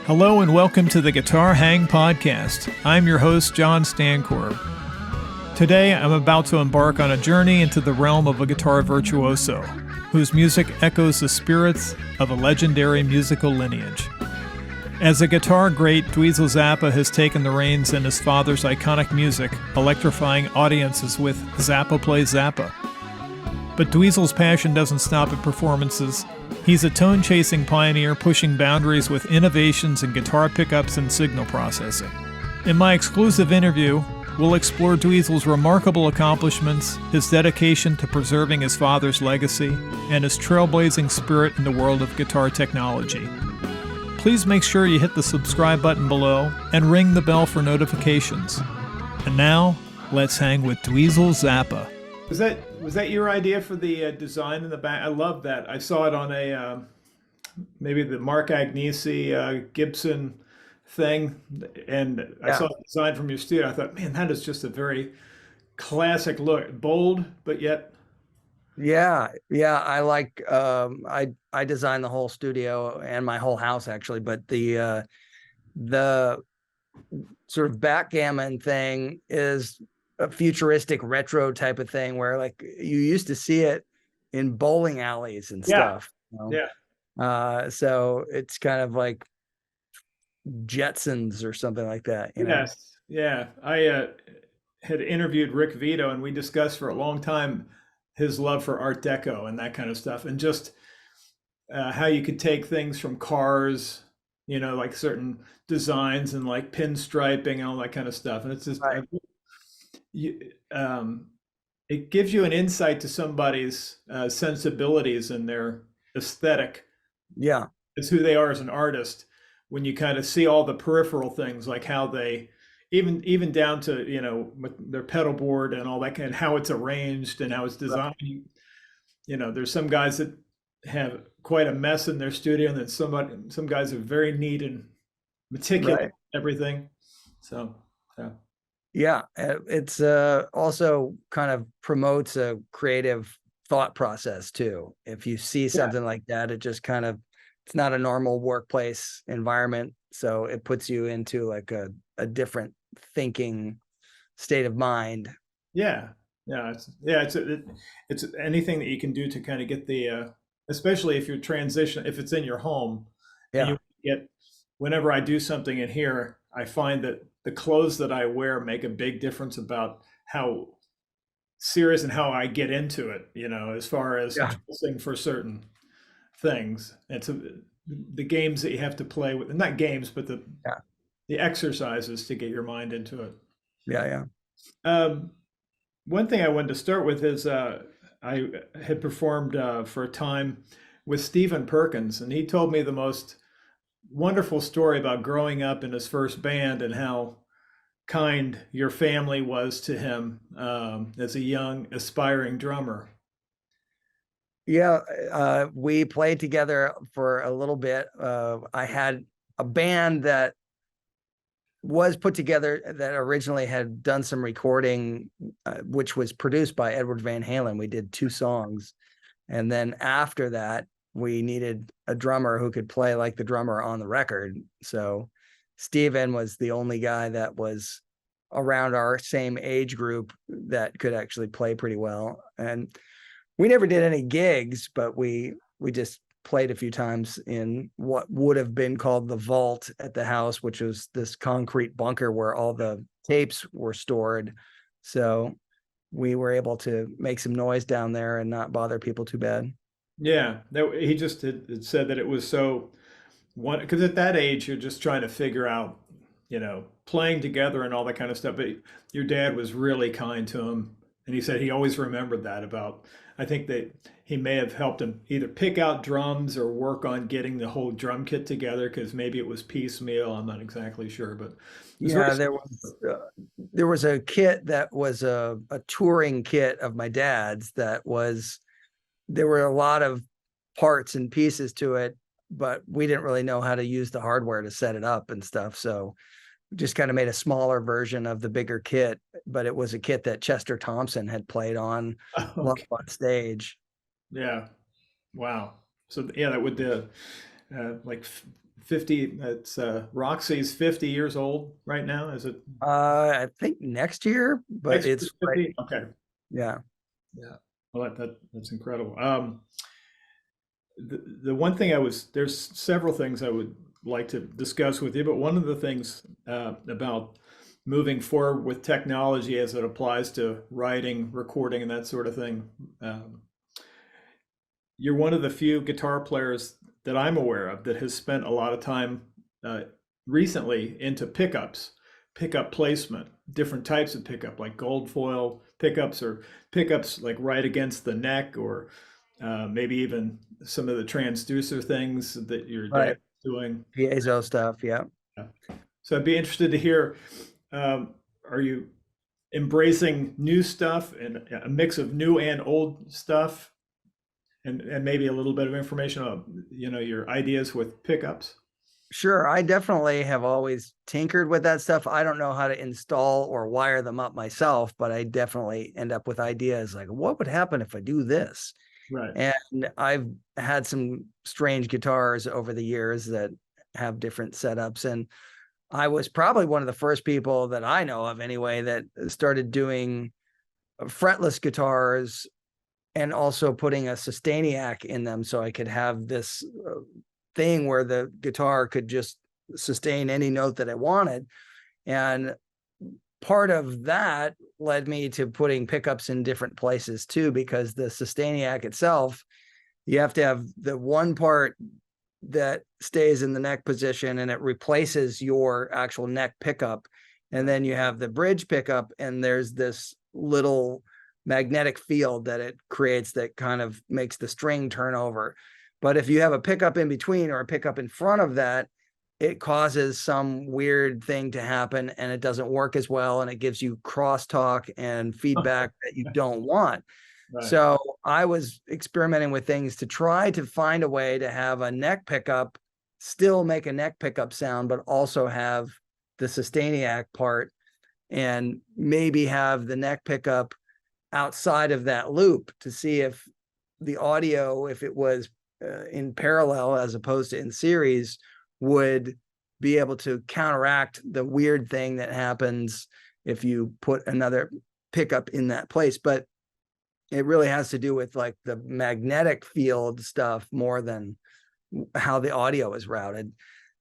Hello and welcome to the Guitar Hang Podcast. I'm your host, John Stancorb. Today, I'm about to embark on a journey into the realm of a guitar virtuoso, whose music echoes the spirits of a legendary musical lineage. As a guitar great, Dweezil Zappa has taken the reins in his father's iconic music, electrifying audiences with Zappa Plays Zappa. But Dweezil's passion doesn't stop at performances. He's a tone-chasing pioneer pushing boundaries with innovations in guitar pickups and signal processing. In my exclusive interview, we'll explore Dweezil's remarkable accomplishments, his dedication to preserving his father's legacy, and his trailblazing spirit in the world of guitar technology. Please make sure you hit the subscribe button below and ring the bell for notifications. And now, let's hang with Dweezil Zappa. Was that your idea for the design in the back? I love that. I saw it on a maybe the Mark Agnesi Gibson thing, and I saw the design from your studio. I thought, man, that is just a very classic look, bold, but yet. Yeah. I like I designed the whole studio and my whole house actually, but the sort of backgammon thing is a futuristic retro type of thing where like you used to see it in bowling alleys and stuff. So it's kind of like Jetsons or something like that. Yes. Yeah. I had interviewed Rick Vito and we discussed for a long time his love for Art Deco and that kind of stuff, and just how you could take things from cars, like certain designs and like pinstriping and all that kind of stuff. And it's just, it gives you an insight to somebody's sensibilities and their aesthetic. Yeah. It's who they are as an artist when you kind of see all the peripheral things, like how they even down to, with their pedal board and all that kind of how it's arranged and how it's designed. Right. There's some guys that have quite a mess in their studio, and then some guys are very neat and meticulous, right. Everything. So, yeah. Yeah, it's also kind of promotes a creative thought process too. If you see something like that, it just kind of, it's not a normal workplace environment. So it puts you into like a different thinking state of mind. Yeah. It's anything that you can do to kind of get the, especially if you're if it's in your home. Yeah. And you get, whenever I do something in here, I find that the clothes that I wear make a big difference about how serious and how I get into it, as far as dressing for certain things. It's the games that you have to play with, not games, but the exercises to get your mind into it. Yeah. One thing I wanted to start with is I had performed for a time with Stephen Perkins, and he told me the most wonderful story about growing up in his first band and how kind your family was to him as a young aspiring drummer. Yeah, we played together for a little bit. I had a band that was put together that originally had done some recording, which was produced by Edward Van Halen. We did 2 songs. And then after that, we needed a drummer who could play like the drummer on the record. So Steven was the only guy that was around our same age group that could actually play pretty well. And we never did any gigs, but we just played a few times in what would have been called the vault at the house, which was this concrete bunker where all the tapes were stored. So we were able to make some noise down there and not bother people too bad. Yeah, he just had said that it was so because at that age you're just trying to figure out, playing together and all that kind of stuff. But your dad was really kind to him, and he said he always remembered that about. I think that he may have helped him either pick out drums or work on getting the whole drum kit together, because maybe it was piecemeal. I'm not exactly sure, but there was a kit that was a touring kit of my dad's that was. There were a lot of parts and pieces to it, but we didn't really know how to use the hardware to set it up and stuff. So we just kind of made a smaller version of the bigger kit, but it was a kit that Chester Thompson had played on on stage. Yeah. Wow. So yeah, that would like 50, it's Roxy's 50 years old right now, is it? I think next year, but Next it's right. 50? Okay. Yeah. Yeah. Well, that's incredible. The one thing there's several things I would like to discuss with you, but one of the things about moving forward with technology as it applies to writing, recording, and that sort of thing, you're one of the few guitar players that I'm aware of that has spent a lot of time uh, recently into pickup placement, different types of pickup, like gold foil pickups or pickups like right against the neck, or maybe even some of the transducer things that your Right. dad's doing. Piezo stuff. Yeah. Yeah. So I'd be interested to hear, are you embracing new stuff and a mix of new and old stuff? And maybe a little bit of information on, your ideas with pickups. Sure. I definitely have always tinkered with that stuff. I don't know how to install or wire them up myself, but I definitely end up with ideas like, what would happen if I do this? Right. And I've had some strange guitars over the years that have different setups. And I was probably one of the first people that I know of anyway that started doing fretless guitars and also putting a Sustainiac in them so I could have this thing where the guitar could just sustain any note that I wanted. And part of that led me to putting pickups in different places too, because the Sustainiac itself, you have to have the one part that stays in the neck position and it replaces your actual neck pickup. And then you have the bridge pickup, and there's this little magnetic field that it creates that kind of makes the string turn over. But if you have a pickup in between or a pickup in front of that, it causes some weird thing to happen and it doesn't work as well. And it gives you crosstalk and feedback that you don't want. Right. So I was experimenting with things to try to find a way to have a neck pickup, still make a neck pickup sound, but also have the Sustainiac part, and maybe have the neck pickup outside of that loop to see if the audio, if it was in parallel as opposed to in series, would be able to counteract the weird thing that happens if you put another pickup in that place. But it really has to do with like the magnetic field stuff more than how the audio is routed.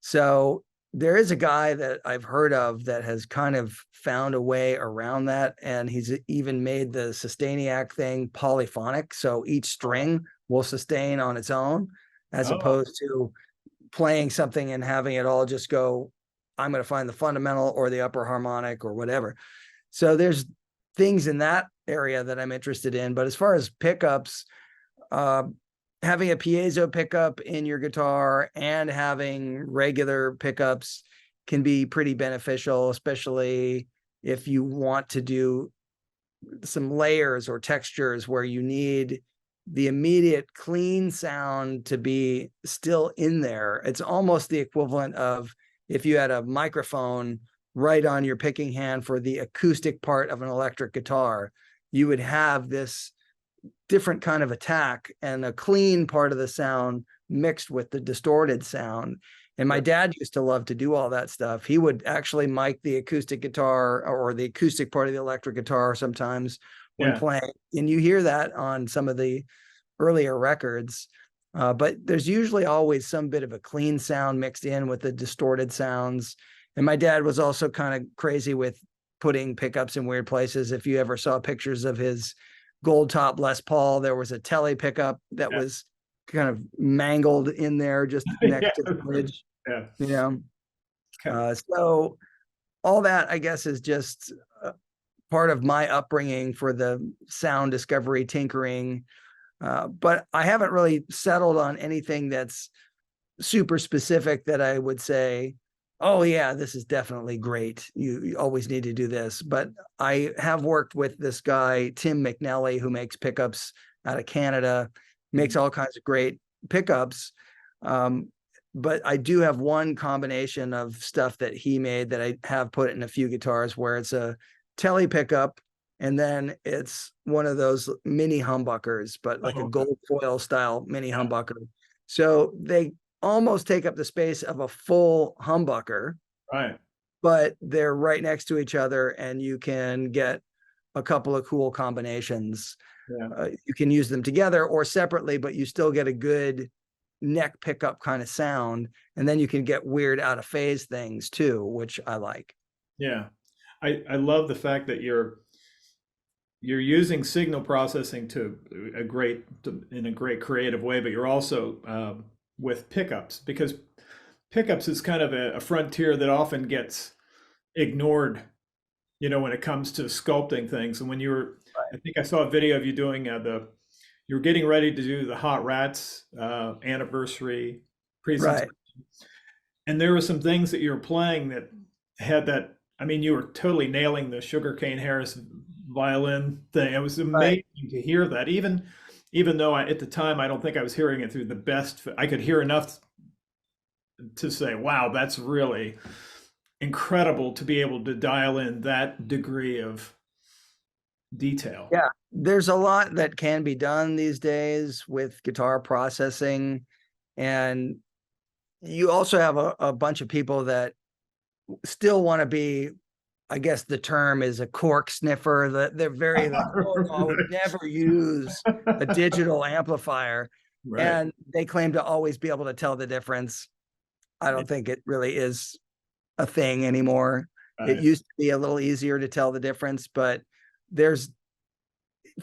So there is a guy that I've heard of that has kind of found a way around that. And he's even made the Sustainiac thing polyphonic. So each string will sustain on its own, as opposed to playing something and having it all just go, I'm going to find the fundamental or the upper harmonic or whatever. So there's things in that area that I'm interested in. But as far as pickups, having a piezo pickup in your guitar and having regular pickups can be pretty beneficial, especially if you want to do some layers or textures where you need the immediate clean sound to be still in there. It's almost the equivalent of if you had a microphone right on your picking hand for the acoustic part of an electric guitar, you would have this different kind of attack and a clean part of the sound mixed with the distorted sound. And my dad used to love to do all that stuff. He would actually mic the acoustic guitar or the acoustic part of the electric guitar sometimes when playing. And you hear that on some of the earlier records. But there's usually always some bit of a clean sound mixed in with the distorted sounds. And my dad was also kind of crazy with putting pickups in weird places. If you ever saw pictures of his gold top Les Paul, there was a telly pickup that was kind of mangled in there just next to the bridge. You know, so all that, I guess, is just part of my upbringing for the sound discovery, tinkering. But I haven't really settled on anything that's super specific that I would say, oh yeah, this is definitely great. You always need to do this. But I have worked with this guy, Tim McNally, who makes pickups out of Canada, makes all kinds of great pickups. But I do have one combination of stuff that he made that I have put in a few guitars where it's a telly pickup, and then it's one of those mini humbuckers, but like a gold foil style mini humbucker. So they almost take up the space of a full humbucker, Right. but they're right next to each other, and you can get a couple of cool combinations. Yeah. You can use them together or separately, but you still get a good neck pickup kind of sound. And then you can get weird out of phase things too, which I like. Yeah. I love the fact that you're using signal processing in a great creative way, but you're also with pickups, because pickups is kind of a frontier that often gets ignored, when it comes to sculpting things. And when I think I saw a video of you doing you were getting ready to do the Hot Rats anniversary presentation, Right. and there were some things that you were playing that had that. I mean, you were totally nailing the Sugarcane Harris violin thing. It was amazing to hear that, even though at the time I don't think I was hearing it through the best. I could hear enough to say, wow, that's really incredible to be able to dial in that degree of detail. Yeah. There's a lot that can be done these days with guitar processing. And you also have a bunch of people that still want to be, I guess the term is a cork sniffer, that they're very like, oh, no, I would never use a digital amplifier. Right. And they claim to always be able to tell the difference. I don't think it really is a thing anymore. Right. It used to be a little easier to tell the difference, but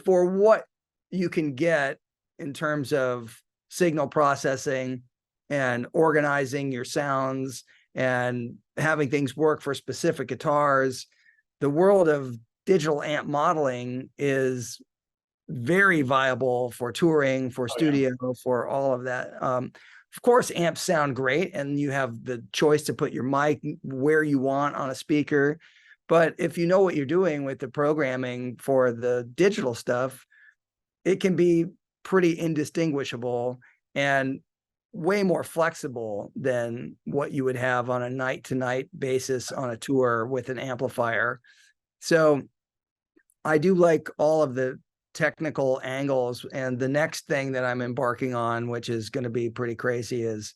for what you can get in terms of signal processing and organizing your sounds and having things work for specific guitars, the world of digital amp modeling is very viable for touring, for studio, for all of that. Of course, amps sound great, and you have the choice to put your mic where you want on a speaker. But if you know what you're doing with the programming for the digital stuff, it can be pretty indistinguishable and way more flexible than what you would have on a night-to-night basis on a tour with an amplifier. So I do like all of the technical angles. And the next thing that I'm embarking on, which is going to be pretty crazy, is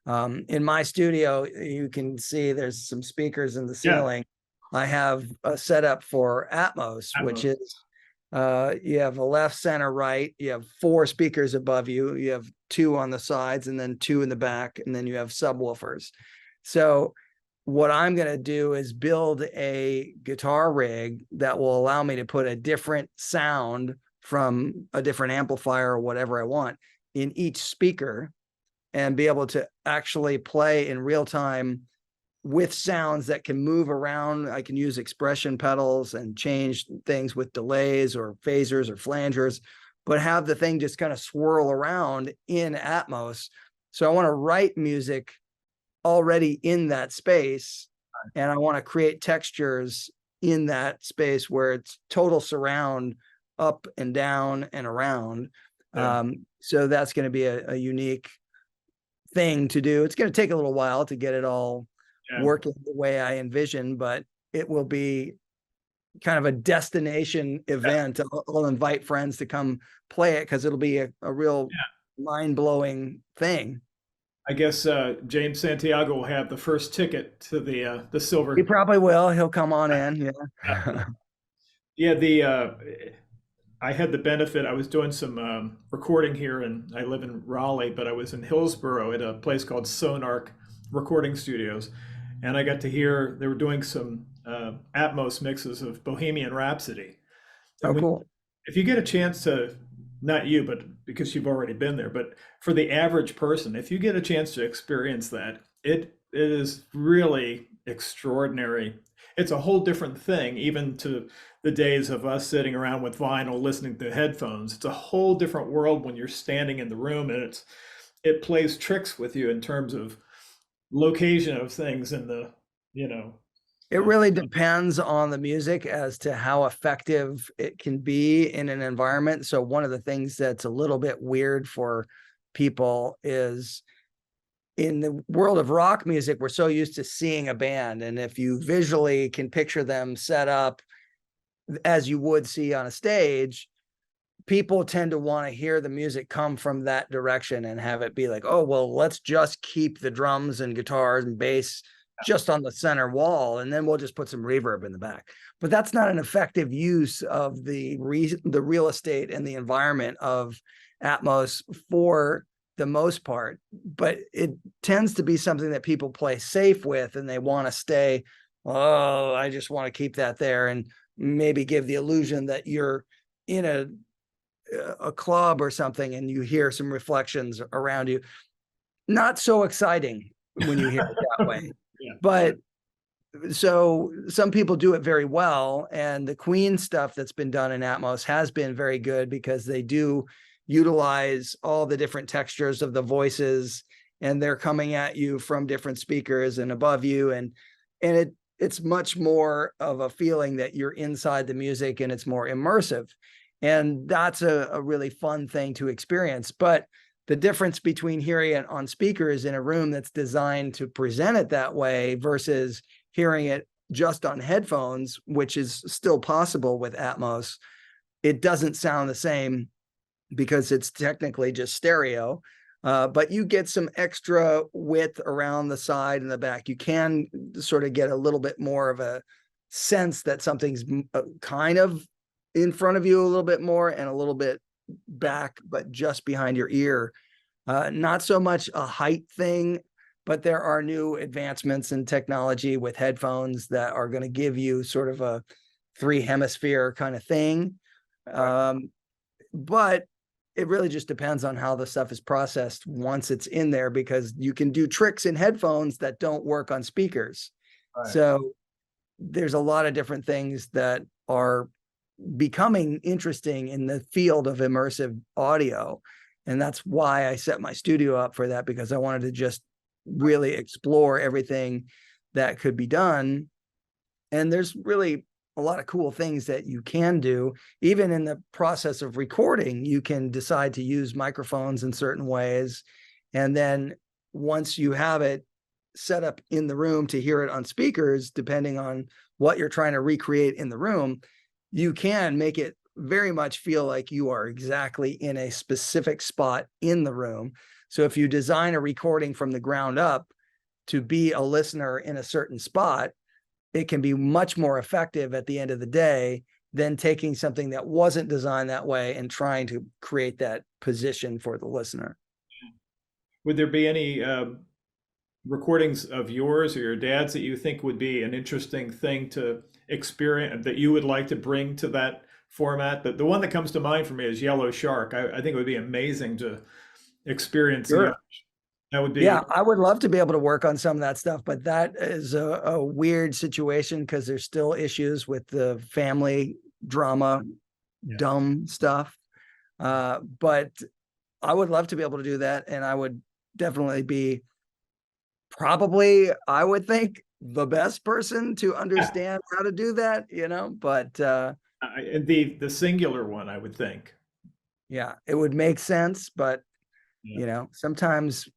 in my studio, you can see there's some speakers in the ceiling. Yeah. I have a setup for Atmos, which is you have a left, center, right. You have 4 speakers above you. You have 2 on the sides and then 2 in the back, and then you have subwoofers. So what I'm going to do is build a guitar rig that will allow me to put a different sound from a different amplifier or whatever I want in each speaker, and be able to actually play in real time with sounds that can move around. I can use expression pedals and change things with delays or phasers or flangers, but have the thing just kind of swirl around in Atmos. So I want to write music already in that space, and I want to create textures in that space where it's total surround, up and down and around. Yeah. So that's going to be a unique thing to do. It's going to take a little while to get it all working the way I envision, but it will be kind of a destination event. I'll invite friends to come play it because it'll be a real mind-blowing thing. I guess James Santiago will have the first ticket to the silver. He probably will. He'll come on in. Yeah. I had the benefit. I was doing some recording here, and I live in Raleigh, but I was in Hillsborough at a place called Sonark Recording Studios, and I got to hear they were doing some Atmos mixes of Bohemian Rhapsody. Oh, cool. If you get a chance to, not you, but because you've already been there, but for the average person, if you get a chance to experience that, it is really extraordinary. It's a whole different thing, even to the days of us sitting around with vinyl, listening to headphones. It's a whole different world when you're standing in the room, and it plays tricks with you in terms of location of things and It really depends on the music as to how effective it can be in an environment. So one of the things that's a little bit weird for people is, in the world of rock music, we're so used to seeing a band. And if you visually can picture them set up as you would see on a stage, people tend to want to hear the music come from that direction and have it be like, oh, well, let's just keep the drums and guitars and bass just on the center wall, and then we'll just put some reverb in the back. But that's not an effective use of the real estate and the environment of Atmos for the most part. But it tends to be something that people play safe with, and they want to stay, oh, I just want to keep that there, and maybe give the illusion that you're in a club or something and you hear some reflections around you. Not so exciting when you hear it that way. Yeah. But so some people do it very well, and the Queen stuff that's been done in Atmos has been very good because they do utilize all the different textures of the voices, and they're coming at you from different speakers and above you, and it's much more of a feeling that you're inside the music, and it's more immersive. And that's a really fun thing to experience. But the difference between hearing it on speakers in a room that's designed to present it that way versus hearing it just on headphones, which is still possible with Atmos, it doesn't sound the same because it's technically just stereo. But you get some extra width around the side and the back. You can sort of get a little bit more of a sense that something's kind of in front of you a little bit more and a little bit back, but just behind your ear. Not so much a height thing, but there are new advancements in technology with headphones that are going to give you sort of a 3-hemisphere kind of thing. But it really just depends on how the stuff is processed once it's in there, because you can do tricks in headphones that don't work on speakers. Right. So there's a lot of different things that are becoming interesting in the field of immersive audio. And that's why I set my studio up for that, because I wanted to just really explore everything that could be done. And there's really a lot of cool things that you can do. Even in the process of recording, you can decide to use microphones in certain ways. And then once you have it set up in the room to hear it on speakers, depending on what you're trying to recreate in the room, you can make it very much feel like you are exactly in a specific spot in the room. So if you design a recording from the ground up to be a listener in a certain spot, it can be much more effective at the end of the day than taking something that wasn't designed that way and trying to create that position for the listener. Would there be any recordings of yours or your dad's that you think would be an interesting thing to experience, that you would like to bring to that format? The one that comes to mind for me is Yellow Shark. I think it would be amazing to experience. Sure. That would be. Yeah, I would love to be able to work on some of that stuff, but that is a weird situation because there's still issues with the family drama, dumb stuff. But I would love to be able to do that, and I would definitely be probably, I would think, the best person to understand how to do that, but the singular one, I would think. Yeah, it would make sense, but sometimes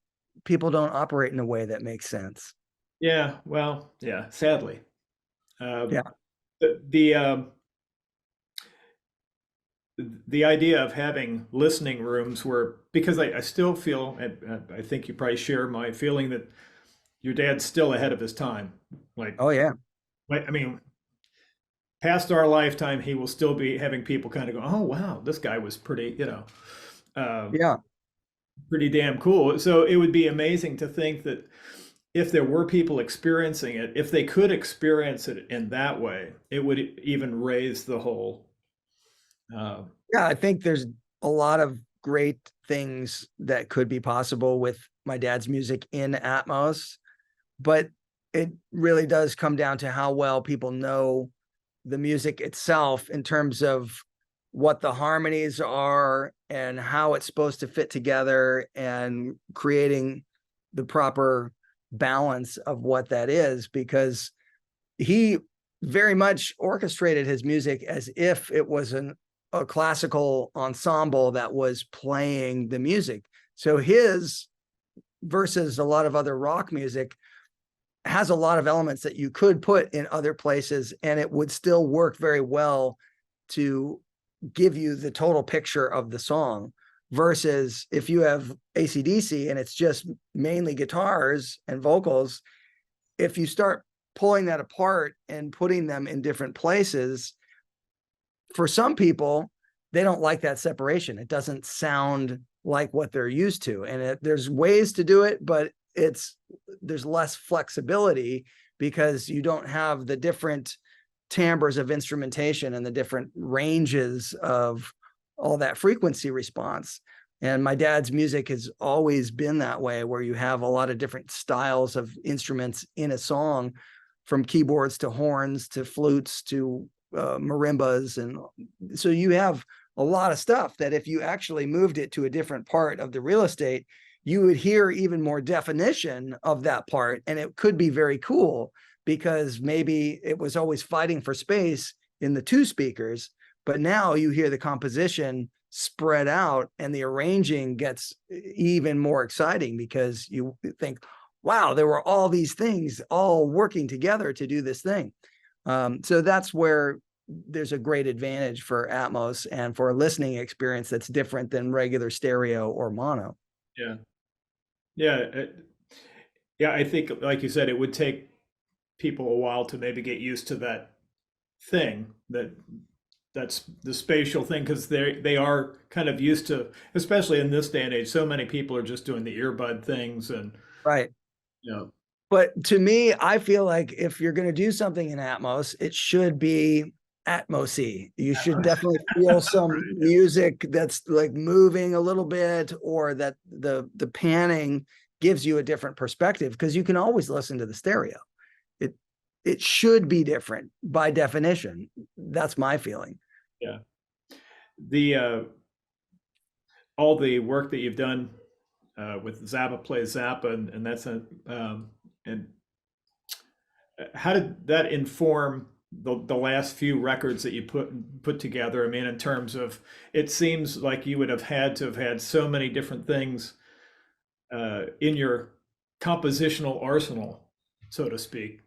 people don't operate in a way that makes sense. Yeah, well, yeah, sadly. Yeah. The idea of having listening rooms where, because I still feel, and I think you probably share my feeling, that your dad's still ahead of his time. Like, oh yeah. I mean, past our lifetime, he will still be having people kind of go, oh, wow, this guy was pretty, yeah, pretty damn cool. So it would be amazing to think that if there were people experiencing it, if they could experience it in that way, it would even raise the whole. Yeah, I think there's a lot of great things that could be possible with my dad's music in Atmos, but it really does come down to how well people know the music itself in terms of what the harmonies are and how it's supposed to fit together, and creating the proper balance of what that is, because he very much orchestrated his music as if it was a classical ensemble that was playing the music. So his, versus a lot of other rock music, has a lot of elements that you could put in other places and it would still work very well to give you the total picture of the song, versus if you have AC/DC and it's just mainly guitars and vocals, if you start pulling that apart and putting them in different places, for some people, they don't like that separation. It doesn't sound like what they're used to. And there's ways to do it, but there's less flexibility because you don't have the different timbres of instrumentation and the different ranges of all that frequency response. And my dad's music has always been that way, where you have a lot of different styles of instruments in a song, from keyboards to horns to flutes to marimbas. And so you have a lot of stuff that if you actually moved it to a different part of the real estate, you would hear even more definition of that part. And it could be very cool, because maybe it was always fighting for space in the two speakers, but now you hear the composition spread out and the arranging gets even more exciting, because you think, wow, there were all these things all working together to do this thing. So that's where there's a great advantage for Atmos and for a listening experience that's different than regular stereo or mono. Yeah. Yeah. I think, like you said, it would take people a while to maybe get used to that thing, that's the spatial thing, because they are kind of used to, especially in this day and age, so many people are just doing the earbud things. And right. But to me, I feel like if you're going to do something in Atmos, it should be Atmos-y. You should definitely feel some right, music that's like moving a little bit, or that the panning gives you a different perspective, because you can always listen to the stereo. It should be different by definition. That's my feeling. Yeah. The all the work that you've done with Zappa Plays Zappa, and that's and how did that inform the last few records that you put together? I mean, in terms of, it seems like you would have had to have had so many different things in your compositional arsenal, so to speak.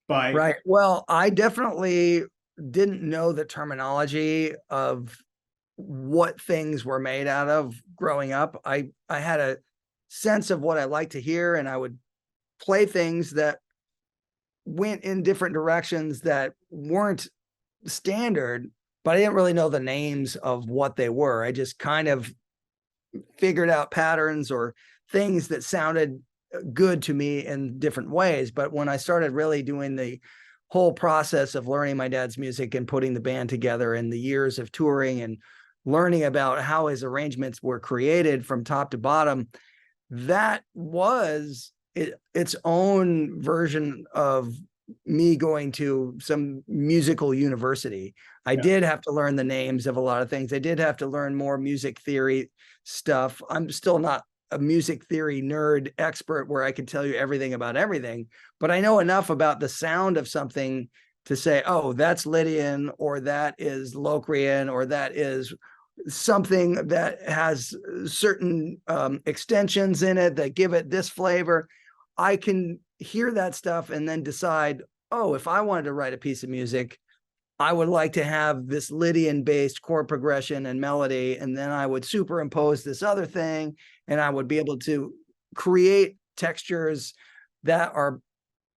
Right. Well, I definitely didn't know the terminology of what things were made out of growing up. I had a sense of what I liked to hear, and I would play things that went in different directions that weren't standard, but I didn't really know the names of what they were. I just kind of figured out patterns or things that sounded good to me in different ways. But when I started really doing the whole process of learning my dad's music and putting the band together, and the years of touring and learning about how his arrangements were created from top to bottom, that was its own version of me going to some musical university. I did have to learn the names of a lot of things. I did have to learn more music theory stuff. I'm still not a music theory nerd expert where I could tell you everything about everything, but I know enough about the sound of something to say, oh, that's Lydian, or that is Locrian, or that is something that has certain extensions in it that give it this flavor. I can hear that stuff and then decide, oh, if I wanted to write a piece of music, I would like to have this Lydian-based chord progression and melody, and then I would superimpose this other thing, and I would be able to create textures that are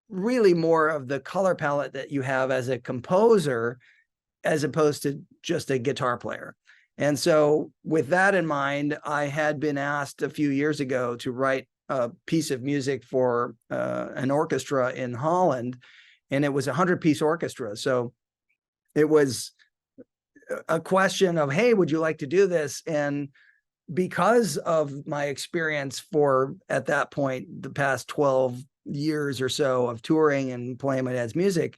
really more of the color palette that you have as a composer, as opposed to just a guitar player. And so with that in mind, I had been asked a few years ago to write a piece of music for an orchestra in Holland, and it was a 100-piece orchestra. So it was a question of, hey, would you like to do this? And because of my experience for, at that point, the past 12 years or so of touring and playing my dad's music,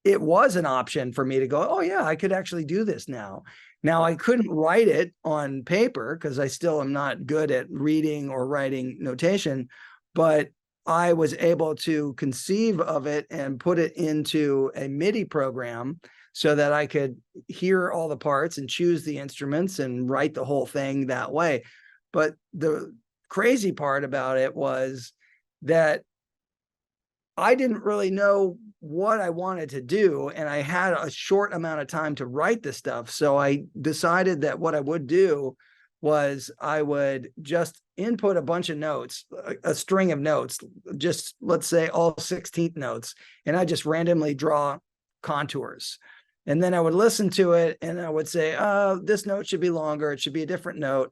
it was an option for me to go, oh yeah, I could actually do this now. Now, I couldn't write it on paper because I still am not good at reading or writing notation, but I was able to conceive of it and put it into a MIDI program so that I could hear all the parts and choose the instruments and write the whole thing that way. But the crazy part about it was that I didn't really know what I wanted to do, and I had a short amount of time to write this stuff. So I decided that what I would do was I would just input a bunch of notes, a string of notes, just let's say all 16th notes, and I just randomly draw contours. And then I would listen to it and I would say, oh, this note should be longer. It should be a different note.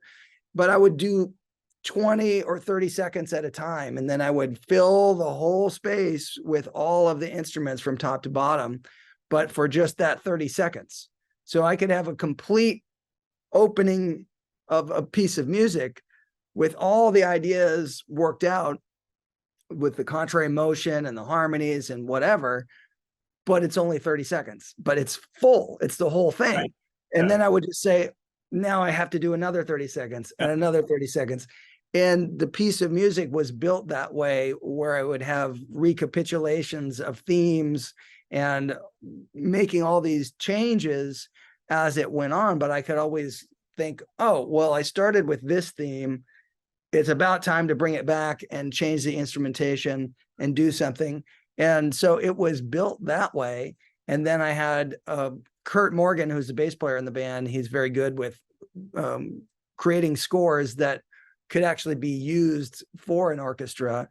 But I would do 20 or 30 seconds at a time. And then I would fill the whole space with all of the instruments from top to bottom, but for just that 30 seconds. So I could have a complete opening of a piece of music with all the ideas worked out with the contrary motion and the harmonies and whatever, but it's only 30 seconds, but it's full. It's the whole thing. Right. And then I would just say, now I have to do another 30 seconds and another 30 seconds. And the piece of music was built that way, where I would have recapitulations of themes and making all these changes as it went on. But I could always think, oh, well, I started with this theme. It's about time to bring it back and change the instrumentation and do something. And so it was built that way. And then I had Kurt Morgan, who's the bass player in the band. He's very good with creating scores that could actually be used for an orchestra.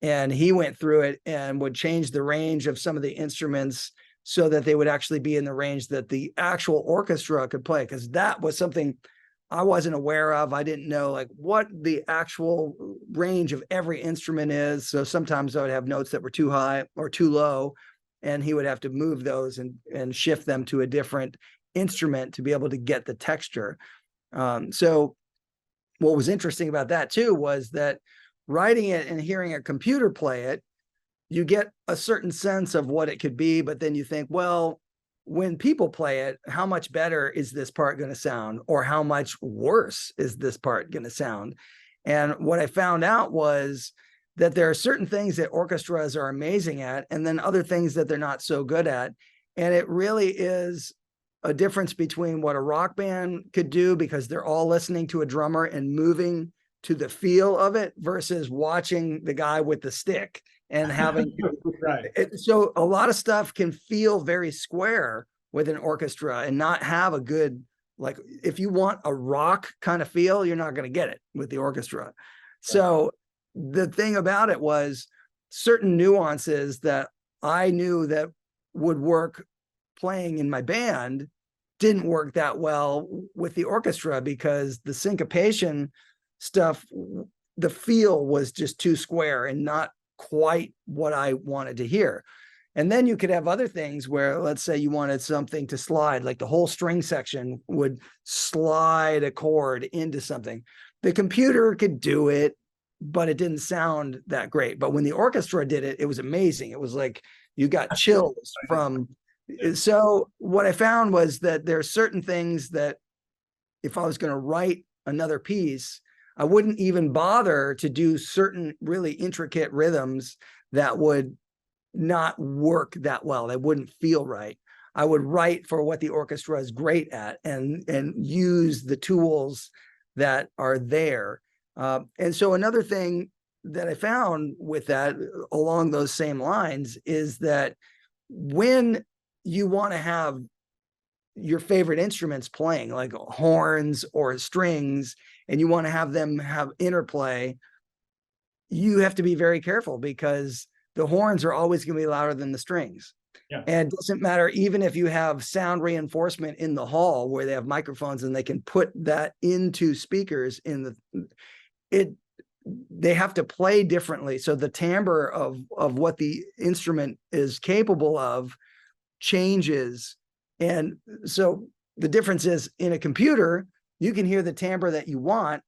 And he went through it and would change the range of some of the instruments so that they would actually be in the range that the actual orchestra could play. Because that was something I wasn't aware of. I didn't know like what the actual range of every instrument is. So sometimes I would have notes that were too high or too low, and he would have to move those and shift them to a different instrument to be able to get the texture. So what was interesting about that too was that writing it and hearing a computer play it, you get a certain sense of what it could be, but then you think, well, when people play it, how much better is this part going to sound, or how much worse is this part going to sound? And what I found out was that there are certain things that orchestras are amazing at, and then other things that they're not so good at. And it really is a difference between what a rock band could do, because they're all listening to a drummer and moving to the feel of it, versus watching the guy with the stick and having right. So a lot of stuff can feel very square with an orchestra and not have a good, like if you want a rock kind of feel, you're not going to get it with the orchestra. Right. So the thing about it was certain nuances that I knew that would work playing in my band didn't work that well with the orchestra, because the syncopation stuff, the feel was just too square and not quite what I wanted to hear. And then you could have other things where, let's say you wanted something to slide, like the whole string section would slide a chord into something. The computer could do it, but it didn't sound that great. But when the orchestra did it, it was amazing. It was like you got chills from. So what I found was that there are certain things that if I was going to write another piece, I wouldn't even bother to do certain really intricate rhythms that would not work that well. They wouldn't feel right. I would write for what the orchestra is great at and use the tools that are there. And so another thing that I found with that along those same lines is that when you want to have your favorite instruments playing, like horns or strings, and you want to have them have interplay, you have to be very careful, because the horns are always going to be louder than the strings. Yeah. And it doesn't matter, even if you have sound reinforcement in the hall where they have microphones and they can put that into speakers they have to play differently. So the timbre of what the instrument is capable of changes. And so the difference is, in a computer, you can hear the timbre that you want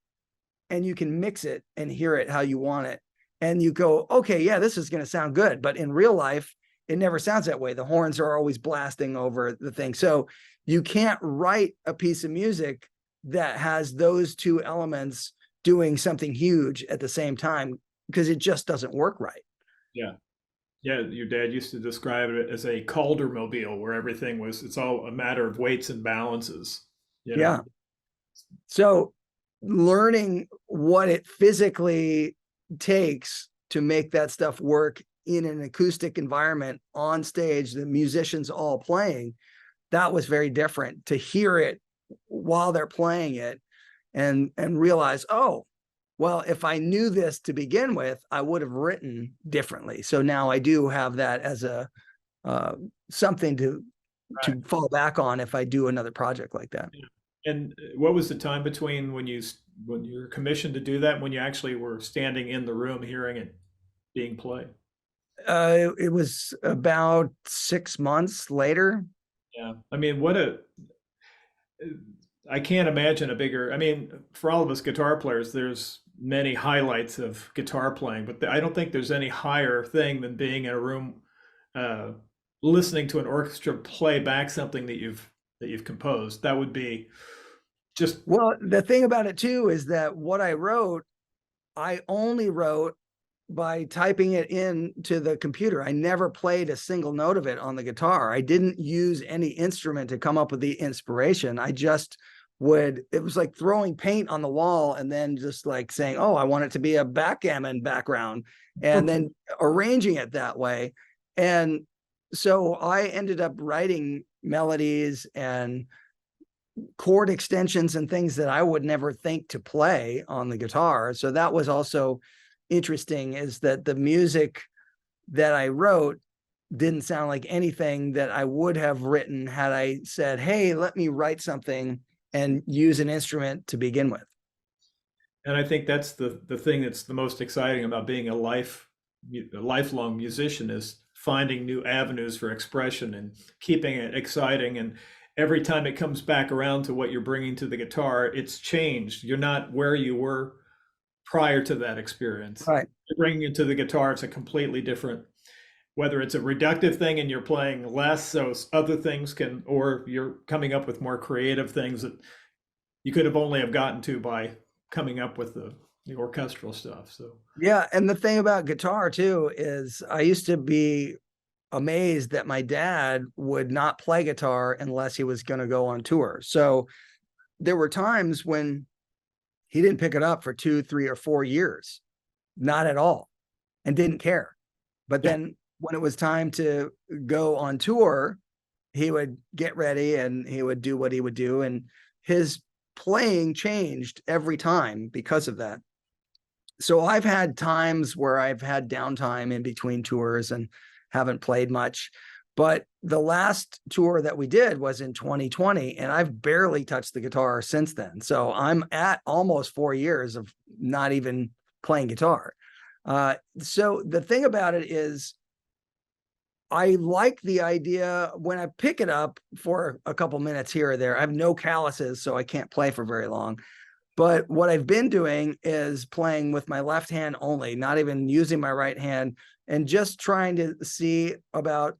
and you can mix it and hear it how you want it. And you go, okay, yeah, this is going to sound good. But in real life, it never sounds that way. The horns are always blasting over the thing. So you can't write a piece of music that has those two elements doing something huge at the same time, because it just doesn't work right. Yeah. Yeah, your dad used to describe it as a Caldermobile, where everything it's all a matter of weights and balances. You know? Yeah. So learning what it physically takes to make that stuff work in an acoustic environment on stage, the musicians all playing, that was very different to hear it while they're playing it and realize, oh, well, if I knew this to begin with, I would have written differently. So now I do have that as a something to fall back on if I do another project like that. And what was the time between when you were commissioned to do that and when you actually were standing in the room hearing it being played? It was about 6 months later. Yeah, I mean, I can't imagine a bigger. I mean, for all of us guitar players, there's many highlights of guitar playing, but I don't think there's any higher thing than being in a room, listening to an orchestra play back something that you've composed. That would be just. Well, the thing about it too is that what I wrote, I only wrote by typing it into the computer. I never played a single note of it on the guitar. I didn't use any instrument to come up with the inspiration. I just it was like throwing paint on the wall and then just like saying, oh, I want it to be a backgammon background, and then arranging it that way. And so I ended up writing melodies and chord extensions and things that I would never think to play on the guitar. So that was also interesting, is that the music that I wrote didn't sound like anything that I would have written had I said, hey, let me write something and use an instrument to begin with. And I think that's the thing that's the most exciting about being a lifelong musician, is finding new avenues for expression and keeping it exciting. And every time it comes back around to what you're bringing to the guitar, it's changed. You're not where you were prior to that experience. Right. You're bringing it to the guitar, it's a completely different, whether it's a reductive thing and you're playing less, so other things can, or you're coming up with more creative things that you could have only have gotten to by coming up with the orchestral stuff. So yeah, and the thing about guitar too is I used to be amazed that my dad would not play guitar unless he was going to go on tour. So there were times when he didn't pick it up for 2, 3, or 4 years, not at all, and didn't care. But then when it was time to go on tour, he would get ready and he would do what he would do. And his playing changed every time because of that. So I've had times where I've had downtime in between tours and haven't played much. But the last tour that we did was in 2020, and I've barely touched the guitar since then. So I'm at almost 4 years of not even playing guitar. So the thing about it is, I like the idea when I pick it up for a couple minutes here or there. I have no calluses, so I can't play for very long. But what I've been doing is playing with my left hand only, not even using my right hand, and just trying to see about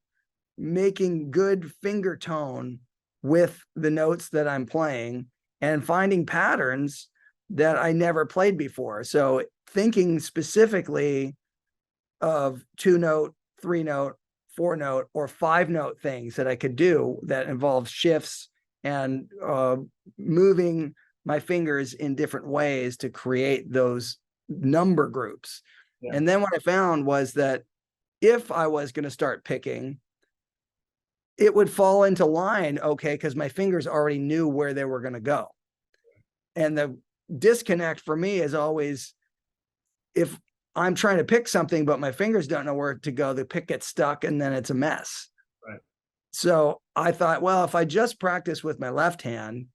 making good finger tone with the notes that I'm playing and finding patterns that I never played before. So thinking specifically of 2-note, 3-note, 4-note, or 5-note things that I could do that involve shifts and moving my fingers in different ways to create those number groups. Yeah. And then what I found was that if I was going to start picking, it would fall into line, okay, because my fingers already knew where they were going to go. And the disconnect for me is always, if I'm trying to pick something, but my fingers don't know where to go, the pick gets stuck and then it's a mess. Right. So I thought, well, if I just practice with my left hand,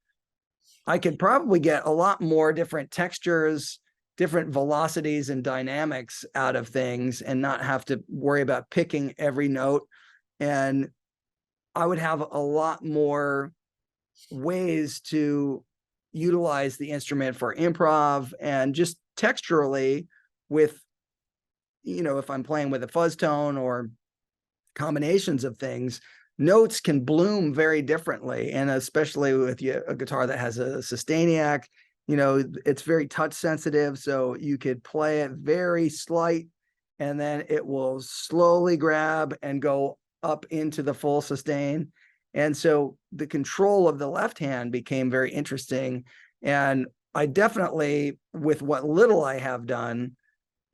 I could probably get a lot more different textures, different velocities and dynamics out of things and not have to worry about picking every note. And I would have a lot more ways to utilize the instrument for improv and just texturally with, if I'm playing with a fuzz tone or combinations of things, notes can bloom very differently. And especially with a guitar that has a sustainiac, it's very touch sensitive. So you could play it very slight and then it will slowly grab and go up into the full sustain. And so the control of the left hand became very interesting. And I definitely, with what little I have done,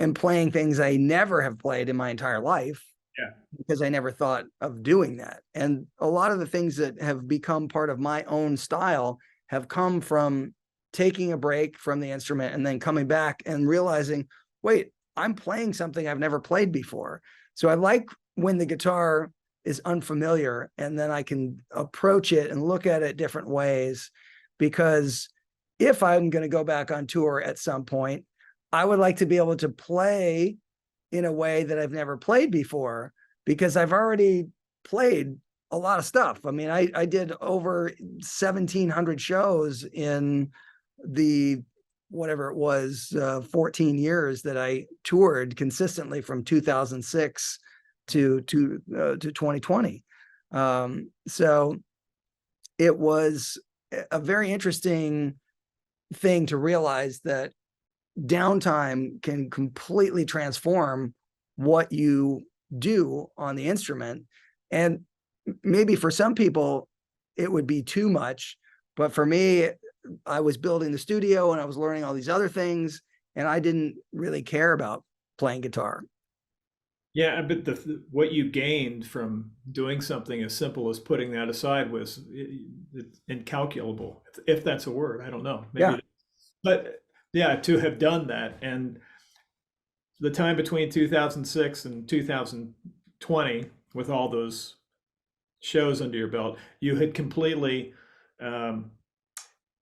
am playing things I never have played in my entire life. Yeah. Because I never thought of doing that. And a lot of the things that have become part of my own style have come from taking a break from the instrument and then coming back and realizing, wait, I'm playing something I've never played before. So I like when the guitar is unfamiliar and then I can approach it and look at it different ways, because if I'm going to go back on tour at some point, I would like to be able to play in a way that I've never played before, because I've already played a lot of stuff. I mean, I did over 1,700 shows in the, whatever it was, 14 years that I toured consistently from 2006 to 2020. So it was a very interesting thing to realize that downtime can completely transform what you do on the instrument. And maybe for some people it would be too much, but for me, I was building the studio and I was learning all these other things, and I didn't really care about playing guitar. Yeah, but what you gained from doing something as simple as putting that aside was incalculable, if that's a word. I don't know. Maybe, Yeah. but yeah, to have done that, and the time between 2006 and 2020, with all those shows under your belt, you had completely,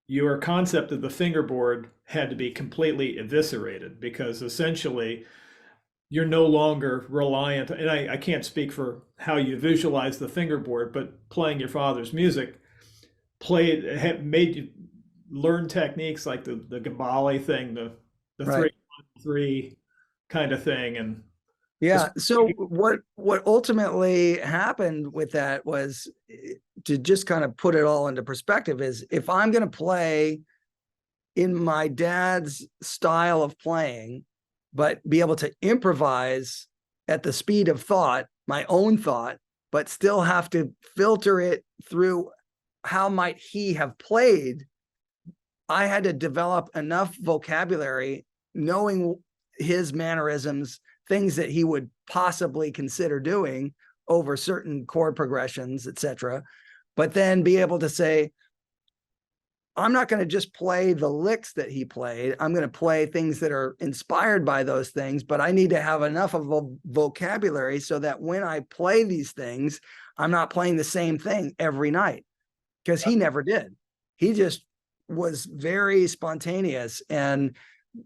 your concept of the fingerboard had to be completely eviscerated, because essentially you're no longer reliant, and I can't speak for how you visualize the fingerboard, but playing your father's music made you learn techniques like the gambale thing, the Right. 3-1-3 kind of thing, and Yeah. So what ultimately happened with that was, to just kind of put it all into perspective, is if I'm going to play in my dad's style of playing, but be able to improvise at the speed of thought, my own thought, but still have to filter it through how might he have played, I had to develop enough vocabulary, knowing his mannerisms, things that he would possibly consider doing over certain chord progressions, etc. But then be able to say, I'm not going to just play the licks that he played. I'm going to play things that are inspired by those things, but I need to have enough of a vocabulary so that when I play these things, I'm not playing the same thing every night, because he never did. He just was very spontaneous. And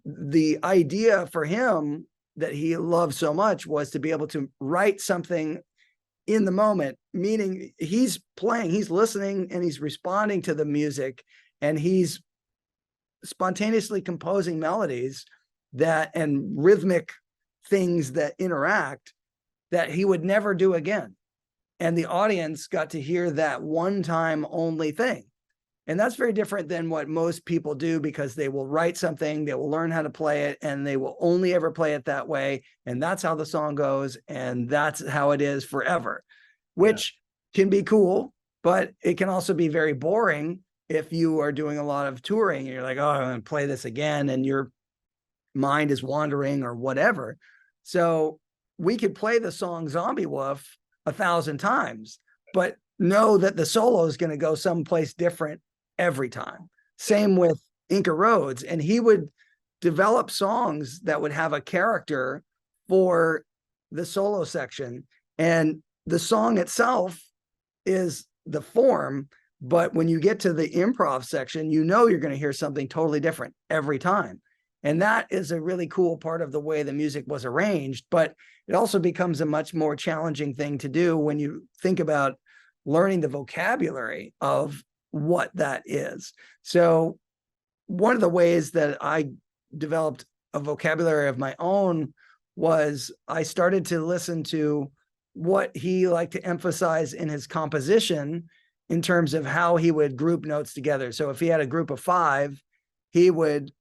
the idea for him that he loved so much was to be able to write something in the moment, meaning he's playing, he's listening, and he's responding to the music, and he's spontaneously composing melodies that and rhythmic things that interact that he would never do again. And the audience got to hear that one time only thing. And that's very different than what most people do, because they will write something, they will learn how to play it, and they will only ever play it that way. And that's how the song goes. And that's how it is forever, which can be cool, but it can also be very boring if you are doing a lot of touring and you're like, oh, I'm going to play this again, and your mind is wandering or whatever. So we could play the song Zombie Wolf 1,000 times, but know that the solo is going to go someplace different every time. Same with Inca Roads. And he would develop songs that would have a character for the solo section. And the song itself is the form, but when you get to the improv section, you know you're going to hear something totally different every time. And that is a really cool part of the way the music was arranged, but it also becomes a much more challenging thing to do when you think about learning the vocabulary of what that is. So one of the ways that I developed a vocabulary of my own was I started to listen to what he liked to emphasize in his composition in terms of how he would group notes together. So if he had a group of 5, he would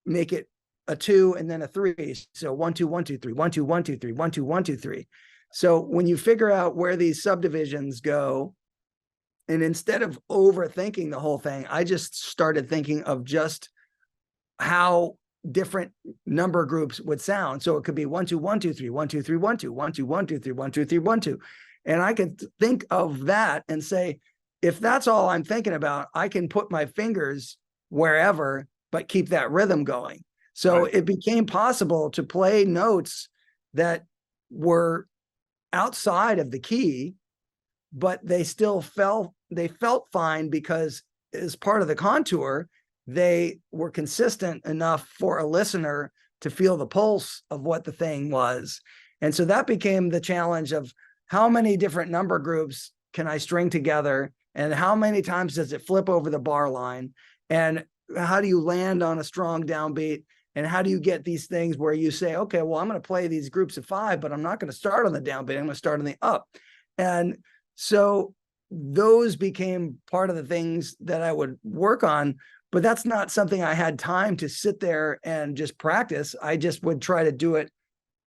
make it a 2 and then a 3. So 1 2 1 2 3 1 2 1 2 3 1 2 1 2 3. So when you figure out where these subdivisions go, and instead of overthinking the whole thing, I just started thinking of just how different number groups would sound. So it could be 1 2 1 2 3 1 2 3 1 2 1 2 1 2 3 1 2 3 1 2, and I could think of that and say, if that's all I'm thinking about, I can put my fingers wherever, but keep that rhythm going. So it became possible to play notes that were outside of the key, but they still felt fine, because as part of the contour, they were consistent enough for a listener to feel the pulse of what the thing was. And so that became the challenge of how many different number groups can I string together, and how many times does it flip over the bar line, and how do you land on a strong downbeat, and how do you get these things where you say, okay, well, I'm going to play these groups of 5, but I'm not going to start on the downbeat, I'm going to start on the up. And so those became part of the things that I would work on, but that's not something I had time to sit there and just practice. I just would try to do it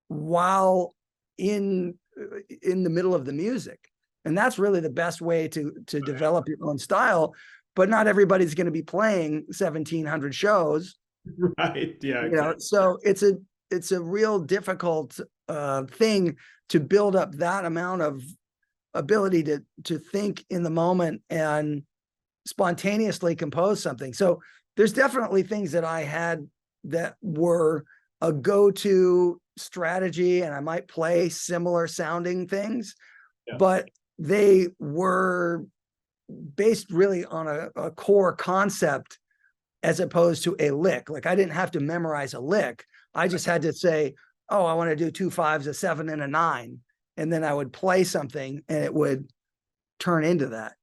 while in the middle of the music. And that's really the best way to develop your own style. But not everybody's going to be playing 1,700 shows. Right. Yeah. You know, so it's a real difficult thing to build up that amount of ability to think in the moment and spontaneously compose something. So there's definitely things that I had that were a go-to strategy, and I might play similar sounding things, but they were based really on a core concept as opposed to a lick. Like, I didn't have to memorize a lick. I just had to say, oh, I want to do 2 5s, a 7, and a 9. And then I would play something and it would turn into that.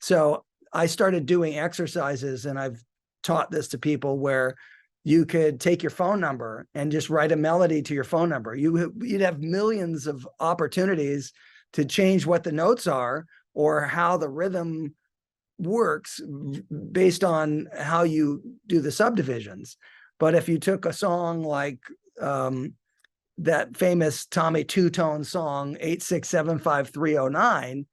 So I started doing exercises, and I've taught this to people, where you could take your phone number and just write a melody to your phone number. You'd have millions of opportunities to change what the notes are or how the rhythm works based on how you do the subdivisions. But if you took a song like that famous Tommy two-tone song, 8 6 7 5 3 0 9,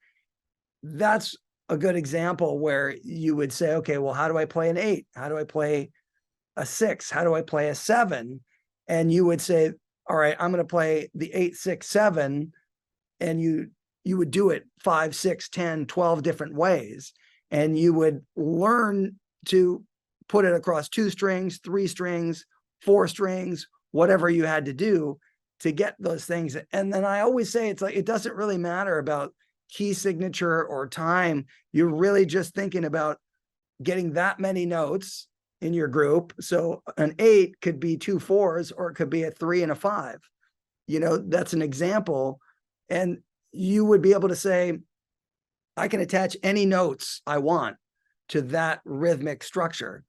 that's a good example where you would say, okay, well, how do I play an 8? How do I play a 6? How do I play a 7? And you would say, all right, I'm going to play the 8 6 7, and you would do it 5 6 10 12 different ways, and you would learn to put it across 2 strings, 3 strings, 4 strings, whatever you had to do to get those things. And then I always say, it's like, it doesn't really matter about key signature or time. You're really just thinking about getting that many notes in your group. So an 8 could be 2 4s, or it could be a 3 and a 5. You know, that's an example. And you would be able to say, I can attach any notes I want to that rhythmic structure.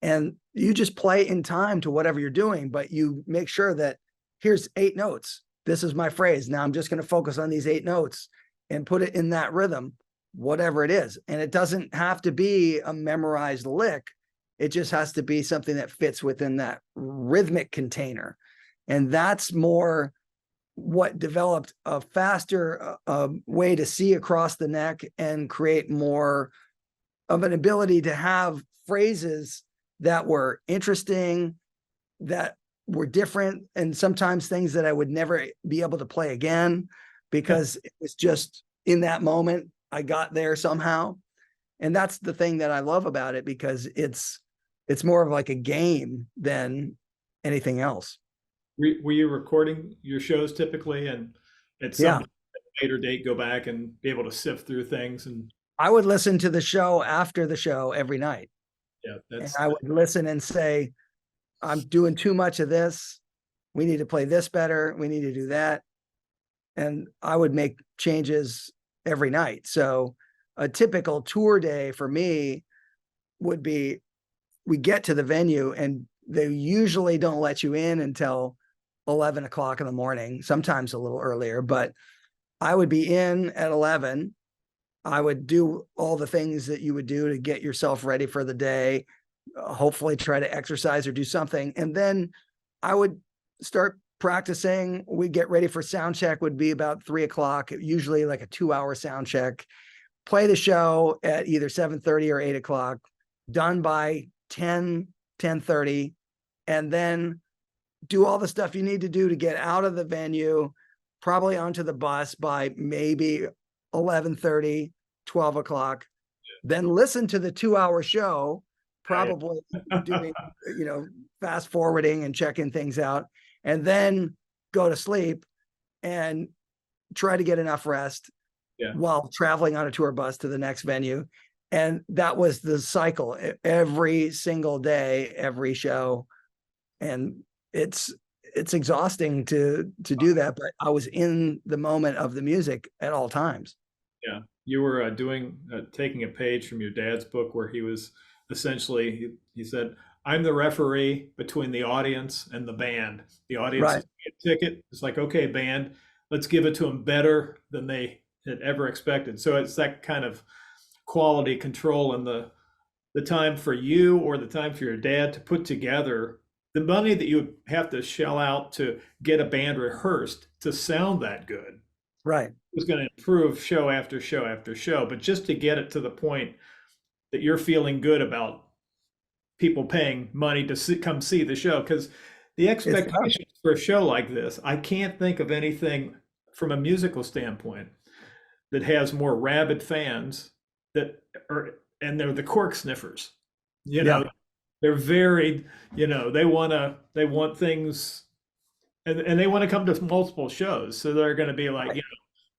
And you just play in time to whatever you're doing, but you make sure that here's 8 notes. This is my phrase. Now I'm just going to focus on these 8 notes and put it in that rhythm, whatever it is. And it doesn't have to be a memorized lick. It just has to be something that fits within that rhythmic container. And that's more what developed a faster way to see across the neck and create more of an ability to have phrases that were interesting, that were different, and sometimes things that I would never be able to play again, because it was just in that moment, I got there somehow. And that's the thing that I love about it, because it's more of like a game than anything else. Were you recording your shows typically, and at some later date go back and be able to sift through things? And I would listen to the show after the show every night. And I would listen and say, I'm doing too much of this. We need to play this better. We need to do that. And I would make changes every night. So a typical tour day for me would be, we get to the venue and they usually don't let you in until 11 o'clock in the morning, sometimes a little earlier, but I would be in at 11. I would do all the things that you would do to get yourself ready for the day, hopefully try to exercise or do something. And then I would start practicing. We'd get ready for sound check, would be about 3 o'clock, usually like a 2-hour sound check, play the show at either 7:30 or 8 o'clock, done by 10, 10:30. and then do all the stuff you need to do to get out of the venue, probably onto the bus by maybe 11:30, 12 o'clock, then listen to the 2-hour show, probably doing, fast forwarding and checking things out, and then go to sleep and try to get enough rest while traveling on a tour bus to the next venue. And that was the cycle every single day, every show. And it's exhausting to do that, but I was in the moment of the music at all times. Yeah. You were taking a page from your dad's book where he was essentially, he said, I'm the referee between the audience and the band. The audience is a ticket. It's like, okay, band, let's give it to them better than they had ever expected. So it's that kind of quality control, and the time for you or the time for your dad to put together the money that you have to shell out to get a band rehearsed to sound that good. Right. It was going to improve show after show after show, but just to get it to the point that you're feeling good about people paying money to come see the show, because the expectations for a show like this, I can't think of anything from a musical standpoint that has more rabid fans and they're the cork sniffers. They're very, they want things, and they want to come to multiple shows. So they're going to be like,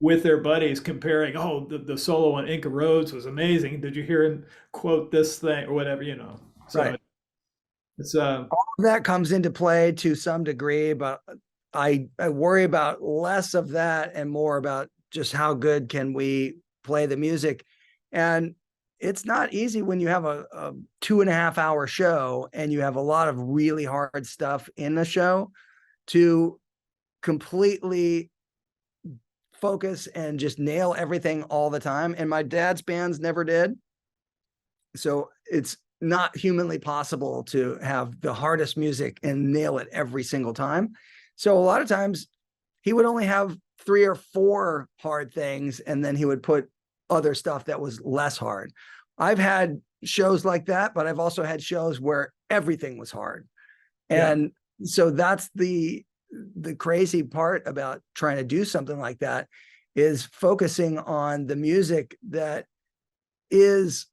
with their buddies comparing, oh, the solo on Inca Roads was amazing. Did you hear him quote this thing or whatever, So it's all of that comes into play to some degree, but I worry about less of that and more about just how good can we play the music. And it's not easy when you have a 2.5-hour show and you have a lot of really hard stuff in the show to completely focus and just nail everything all the time. And my dad's bands never did. So it's not humanly possible to have the hardest music and nail it every single time. So a lot of times he would only have 3 or 4 hard things, and then he would put other stuff that was less hard. I've had shows like that, but I've also had shows where everything was hard. And so that's the crazy part about trying to do something like that, is focusing on the music that is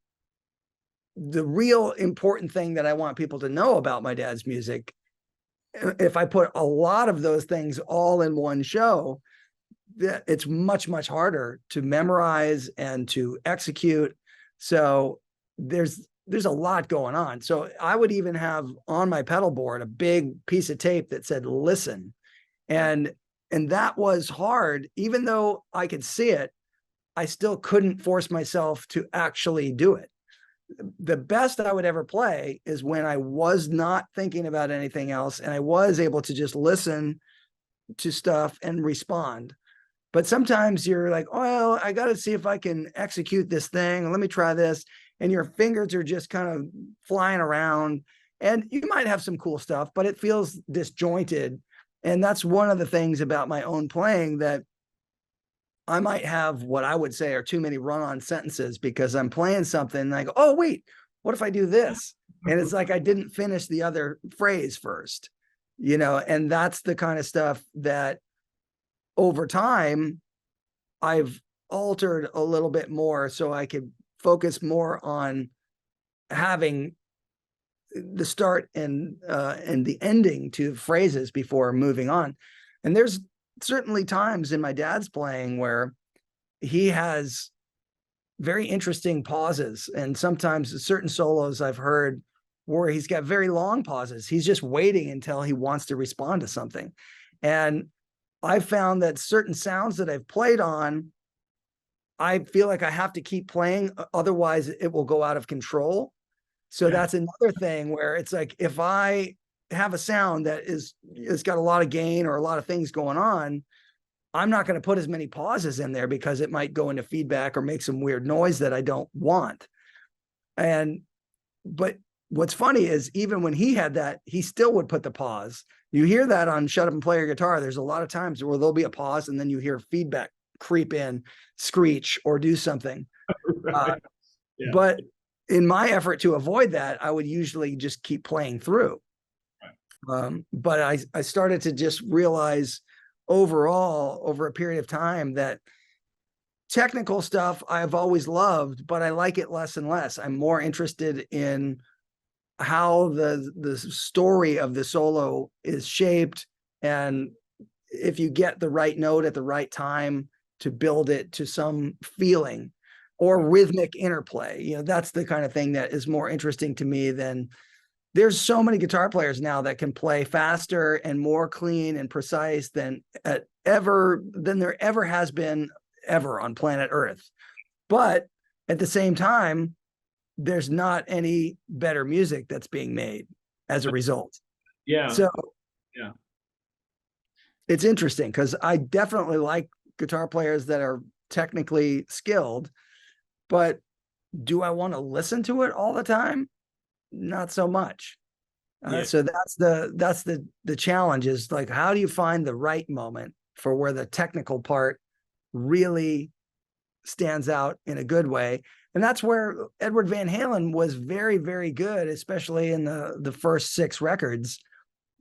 the real important thing that I want people to know about my dad's music. If I put a lot of those things all in one show, it's much, much harder to memorize and to execute. So there's a lot going on. So I would even have on my pedal board a big piece of tape that said, listen. And that was hard. Even though I could see it, I still couldn't force myself to actually do it. The best I would ever play is when I was not thinking about anything else and I was able to just listen to stuff and respond. But sometimes you're like, oh, well, I got to see if I can execute this thing. Let me try this. And your fingers are just kind of flying around, and you might have some cool stuff, but it feels disjointed. And that's one of the things about my own playing, that I might have what I would say are too many run-on sentences, because I'm playing something and I go, oh, wait, what if I do this? And it's like I didn't finish the other phrase first, and that's the kind of stuff that over time I've altered a little bit more so I could focus more on having the start and the ending to phrases before moving on. And there's certainly times in my dad's playing where he has very interesting pauses, and sometimes certain solos I've heard where he's got very long pauses. He's just waiting until he wants to respond to something. And I found that certain sounds that I've played on, I feel like I have to keep playing, otherwise it will go out of control. So that's another thing where it's like, if I have a sound that is got a lot of gain or a lot of things going on, I'm not going to put as many pauses in there because it might go into feedback or make some weird noise that I don't want. But what's funny is even when he had that, he still would put the pause. You hear that on Shut Up and Play Your Guitar. There's a lot of times where there'll be a pause and then you hear feedback creep in, screech, or do something. Right. But in my effort to avoid that, I would usually just keep playing through. But I started to just realize overall over a period of time that technical stuff I've always loved, but I like it less and less. I'm more interested in how the story of the solo is shaped, and if you get the right note at the right time to build it to some feeling or rhythmic interplay. That's the kind of thing that is more interesting to me than there's so many guitar players now that can play faster and more clean and precise than there ever has been ever on planet Earth. But at the same time, there's not any better music that's being made as a result. Yeah. So yeah, it's interesting because I definitely like guitar players that are technically skilled, but do I want to listen to it all the time? Not so much. So that's the challenge, is like, how do you find the right moment for where the technical part really stands out in a good way? And that's where Edward Van Halen was very, very good, especially in the first 6 records.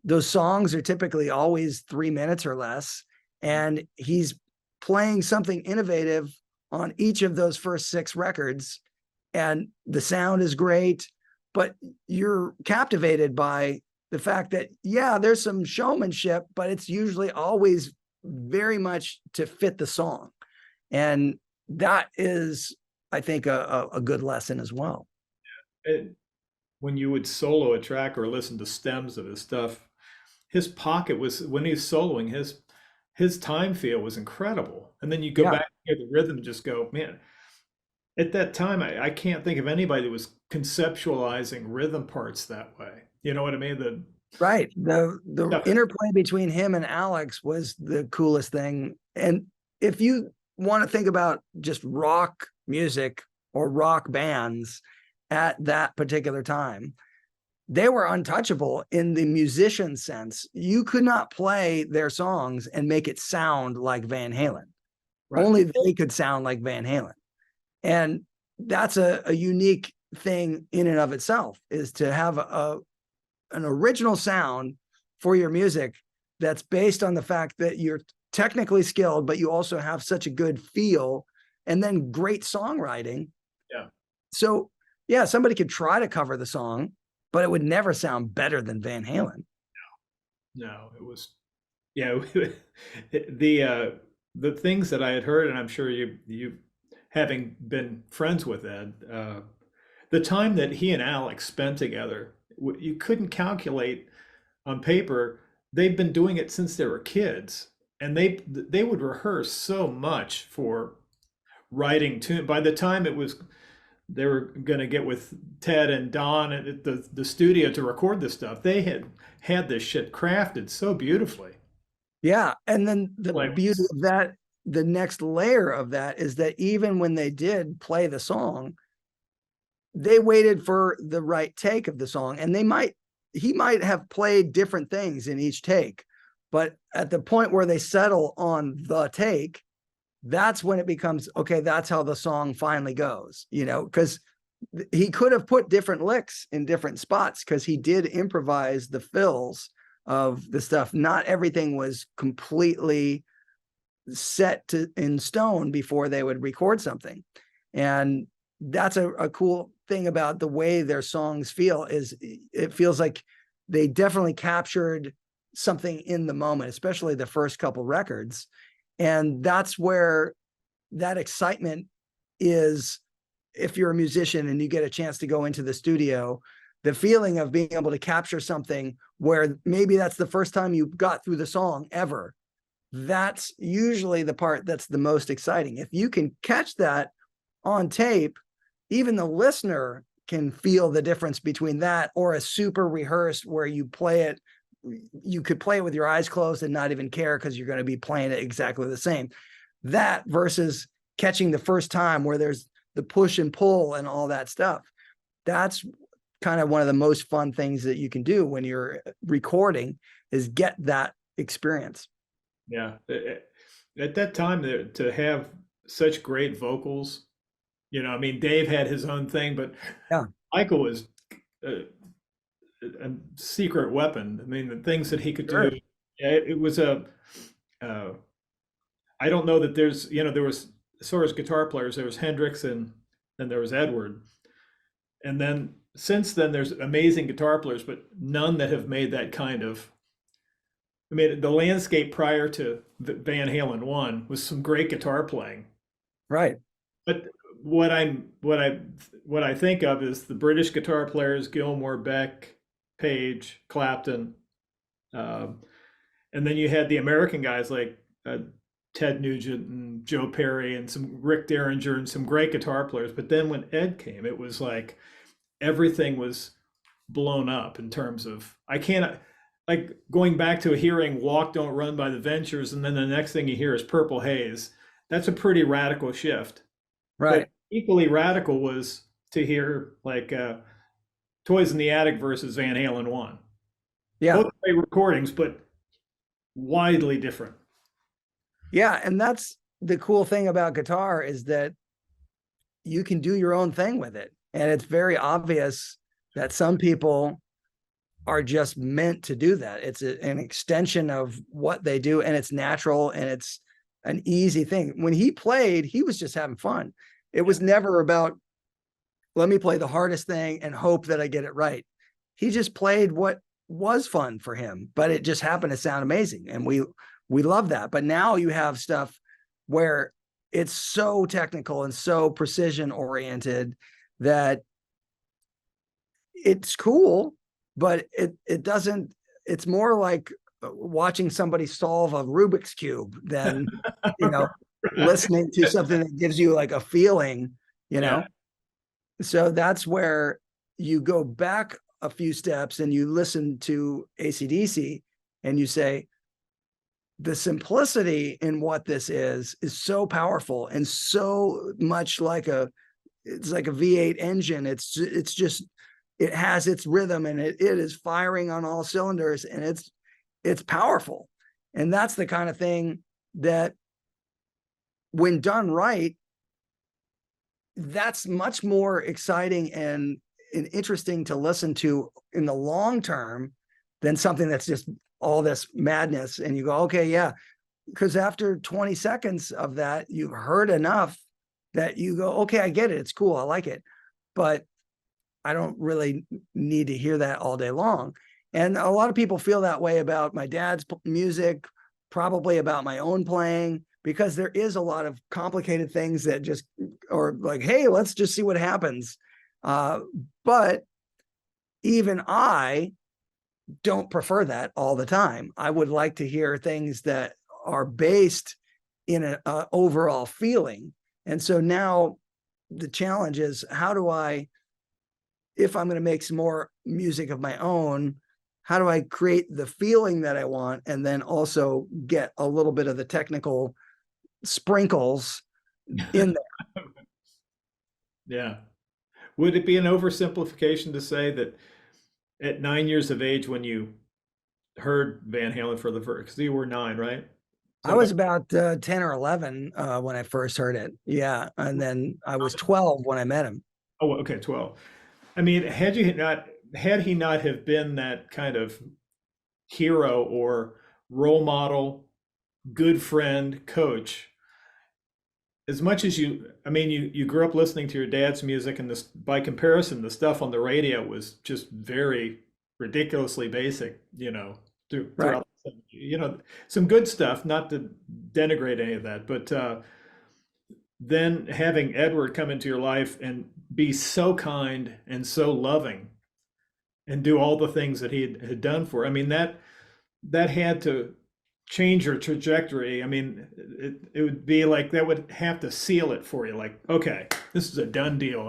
Those songs are typically always 3 minutes or less, and he's playing something innovative on each of those first 6 records, and the sound is great, but you're captivated by the fact that, yeah, there's some showmanship, but it's usually always very much to fit the song. And that is, I think, a good lesson as well. When you would solo a track or listen to stems of his stuff, his pocket was, when he's soloing, his time feel was incredible. And then you go back and hear the rhythm, just go, man. At that time, I can't think of anybody that was conceptualizing rhythm parts that way. You know what I mean? Right. The interplay between him and Alex was the coolest thing. And if you want to think about just rock music or rock bands at that particular time, they were untouchable in the musician sense. You could not play their songs and make it sound like Van Halen. Right. Only they could sound like Van Halen. And that's a unique thing in and of itself, is to have an original sound for your music that's based on the fact that you're technically skilled, but you also have such a good feel, and then great songwriting. Yeah. So yeah, somebody could try to cover the song, but it would never sound better than Van Halen. No, it was, yeah. The things that I had heard, and I'm sure you having been friends with Ed, the time that he and Alex spent together, you couldn't calculate on paper. They've been doing it since they were kids, and they would rehearse so much for writing tune. By the time they were going to get with Ted and Don at the studio to record this stuff, they had this shit crafted so beautifully. Yeah, and then the beauty of that, the next layer of that, is that even when they did play the song, they waited for the right take of the song, and he might have played different things in each take, but at the point where they settle on the take, that's when it becomes, okay, that's how the song finally goes, because he could have put different licks in different spots, because he did improvise the fills of the stuff. Not everything was completely set in stone before they would record something. And that's a cool thing about the way their songs feel, is it feels like they definitely captured something in the moment, especially the first couple records. And that's where that excitement is. If you're a musician and you get a chance to go into the studio, the feeling of being able to capture something where maybe that's the first time you got through the song ever, that's usually the part that's the most exciting. If you can catch that on tape, even the listener can feel the difference between that or a super rehearsed where you play it. You could play it with your eyes closed and not even care because you're going to be playing it exactly the same. That versus catching the first time where there's the push and pull and all that stuff. That's kind of one of the most fun things that you can do when you're recording, is get that experience. Yeah. At that time, to have such great vocals, I mean, Dave had his own thing, but yeah, Michael was a secret weapon. I mean, the things that he could do. Sure. It was a. Uh, I don't know that there's, there was, as far as guitar players, there was Hendrix and then there was Edward. And then since then, there's amazing guitar players, but none that have made that kind of. I mean, the landscape prior to Van Halen 1 was some great guitar playing. Right. But what I think of is the British guitar players: Gilmour, Beck, Page, Clapton, and then you had the American guys like Ted Nugent and Joe Perry and some Rick Derringer and some great guitar players. But then when Ed came, it was like everything was blown up in terms of, I can't, like, going back to hearing Walk Don't Run by the Ventures and then the next thing you hear is Purple Haze. That's a pretty radical shift. Right. But equally radical was to hear like Toys in the Attic versus Van Halen 1. Yeah. Both great recordings, but widely different. Yeah. And that's the cool thing about guitar, is that you can do your own thing with it. And it's very obvious that some people are just meant to do that. It's an extension of what they do, and it's natural, and it's an easy thing. When he played, he was just having fun. It was never about, let me play the hardest thing and hope that I get it right. He just played what was fun for him, but it just happened to sound amazing. And we love that. But now you have stuff where it's so technical and so precision oriented that it's cool, but it doesn't, it's more like watching somebody solve a Rubik's Cube than, Right. listening to something that gives you like a feeling, Yeah. So that's where you go back a few steps and you listen to AC/DC and you say, the simplicity in what this is so powerful and so much like it's like a V8 engine. It's just, it has its rhythm and it is firing on all cylinders, and it's powerful. And that's the kind of thing that, when done right, that's much more exciting and interesting to listen to in the long term than something that's just all this madness. And you go, okay, yeah. Because after 20 seconds of that, you've heard enough that you go, okay, I get it. It's cool. I like it. But I don't really need to hear that all day long. And a lot of people feel that way about my dad's music, probably about my own playing, because there is a lot of complicated things that just, or like, hey, let's just see what happens. But even I don't prefer that all the time. I would like to hear things that are based in an overall feeling. And so now the challenge is, how do I, if I'm going to make some more music of my own, how do I create the feeling that I want and then also get a little bit of the technical sprinkles in there? Yeah. Would it be an oversimplification to say that at 9 years of age, when you heard Van Halen for the first, because you were 9, right? I was about 10 or 11 when I first heard it. Yeah. And then I was 12 when I met him. Oh, okay, 12. I mean, had he not have been that kind of hero or role model, good friend, coach, as much as you grew up listening to your dad's music, and this, by comparison, the stuff on the radio was just very ridiculously basic, Right. some good stuff, not to denigrate any of that, but then having Edward come into your life and be so kind and so loving and do all the things that he had done for, I mean, that had to change your trajectory. I mean, it would be like, that would have to seal it for you. Like, okay, this is a done deal.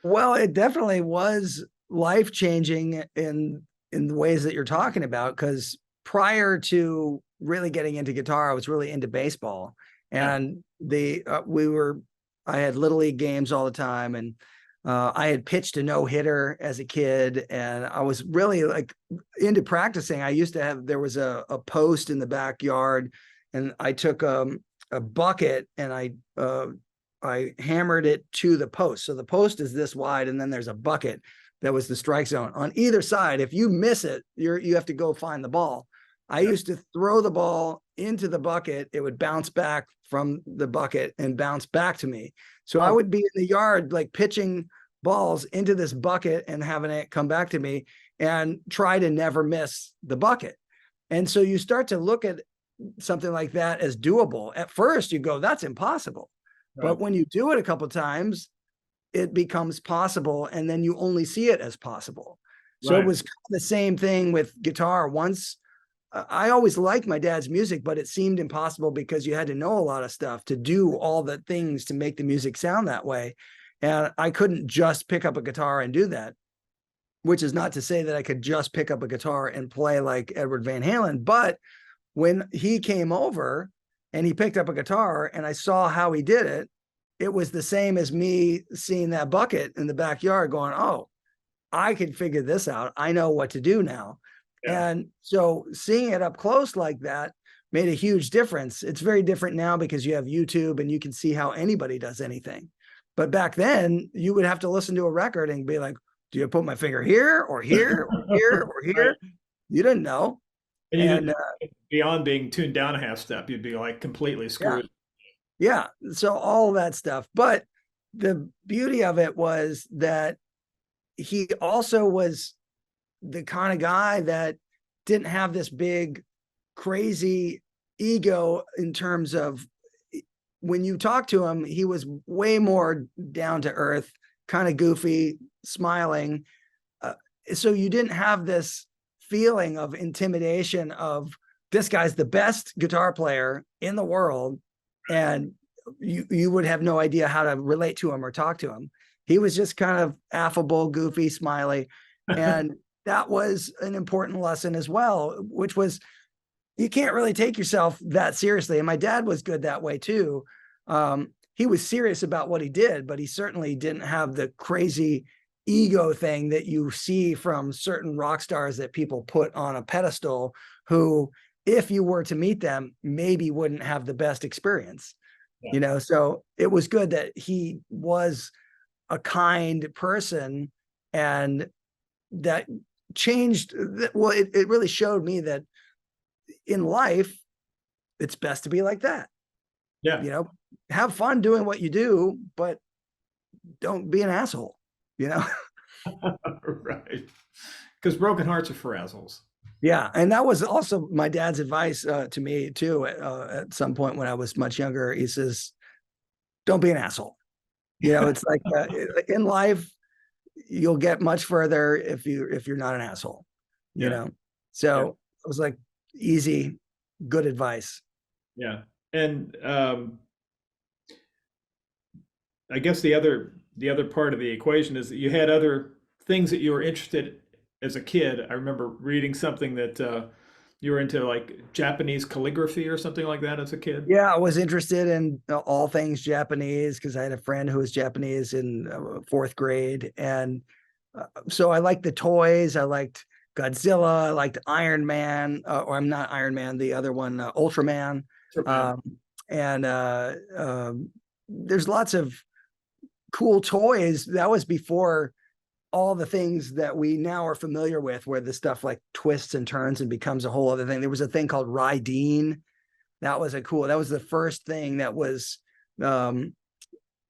Well, it definitely was life-changing in the ways that you're talking about, because prior to really getting into guitar, I was really into baseball. And I had little league games all the time, and I had pitched a no-hitter as a kid, and I was really like into practicing. I used to have, there was a post in the backyard, and I took a bucket and I hammered it to the post. So the post is this wide, and then there's a bucket that was the strike zone. On either side, if you miss it, you have to go find the ball. I used to throw the ball into the bucket. It would bounce back from the bucket and bounce back to me. So I would be in the yard, like pitching balls into this bucket and having it come back to me, and try to never miss the bucket. And so you start to look at something like that as doable. At first you go, that's impossible. Right. But when you do it a couple of times, it becomes possible. And then you only see it as possible. So It was kind of the same thing with guitar. Once I always liked my dad's music, but it seemed impossible because you had to know a lot of stuff to do all the things to make the music sound that way. And I couldn't just pick up a guitar and do that, which is not to say that I could just pick up a guitar and play like Edward Van Halen. But when he came over and he picked up a guitar and I saw how he did it, it was the same as me seeing that bucket in the backyard going, oh, I can figure this out. I know what to do now. Yeah. And so seeing it up close like that made a huge difference. It's very different now because you have YouTube and you can see how anybody does anything. But back then you would have to listen to a record and be like, do you put my finger here or here or here or here? Right. You didn't know. And beyond being tuned down a half step, you'd be like completely screwed. Yeah. So all that stuff. But the beauty of it was that he also was the kind of guy that didn't have this big, crazy ego in terms of when you talk to him, he was way more down to earth, kind of goofy, smiling. So you didn't have this feeling of intimidation of this guy's the best guitar player in the world. And you would have no idea how to relate to him or talk to him. He was just kind of affable, goofy, smiley. And that was an important lesson as well, which was you can't really take yourself that seriously. And my dad was good that way too. He was serious about what he did, but he certainly didn't have the crazy ego thing that you see from certain rock stars that people put on a pedestal who, if you were to meet them, maybe wouldn't have the best experience. Yeah. So it was good that he was a kind person, and that changed. Well, it really showed me that in life, it's best to be like that. Yeah. Have fun doing what you do, but don't be an asshole, Right. Because broken hearts are for assholes. Yeah. And that was also my dad's advice to me too. At some point when I was much younger, he says, don't be an asshole. It's like in life, you'll get much further if you're not an asshole, So it was like easy, good advice. Yeah. And I guess the other part of the equation is that you had other things that you were interested in as a kid. I remember reading something that you were into like Japanese calligraphy or something like that as a kid. Yeah, I was interested in all things Japanese because I had a friend who was Japanese in 4th grade. And so I liked the toys. I liked Godzilla. I liked Iron Man, or I'm not Iron Man, the other one, Ultraman. There's lots of cool toys. That was before all the things that we now are familiar with, where the stuff like twists and turns and becomes a whole other thing. There was a thing called Raideen. That was the first thing that was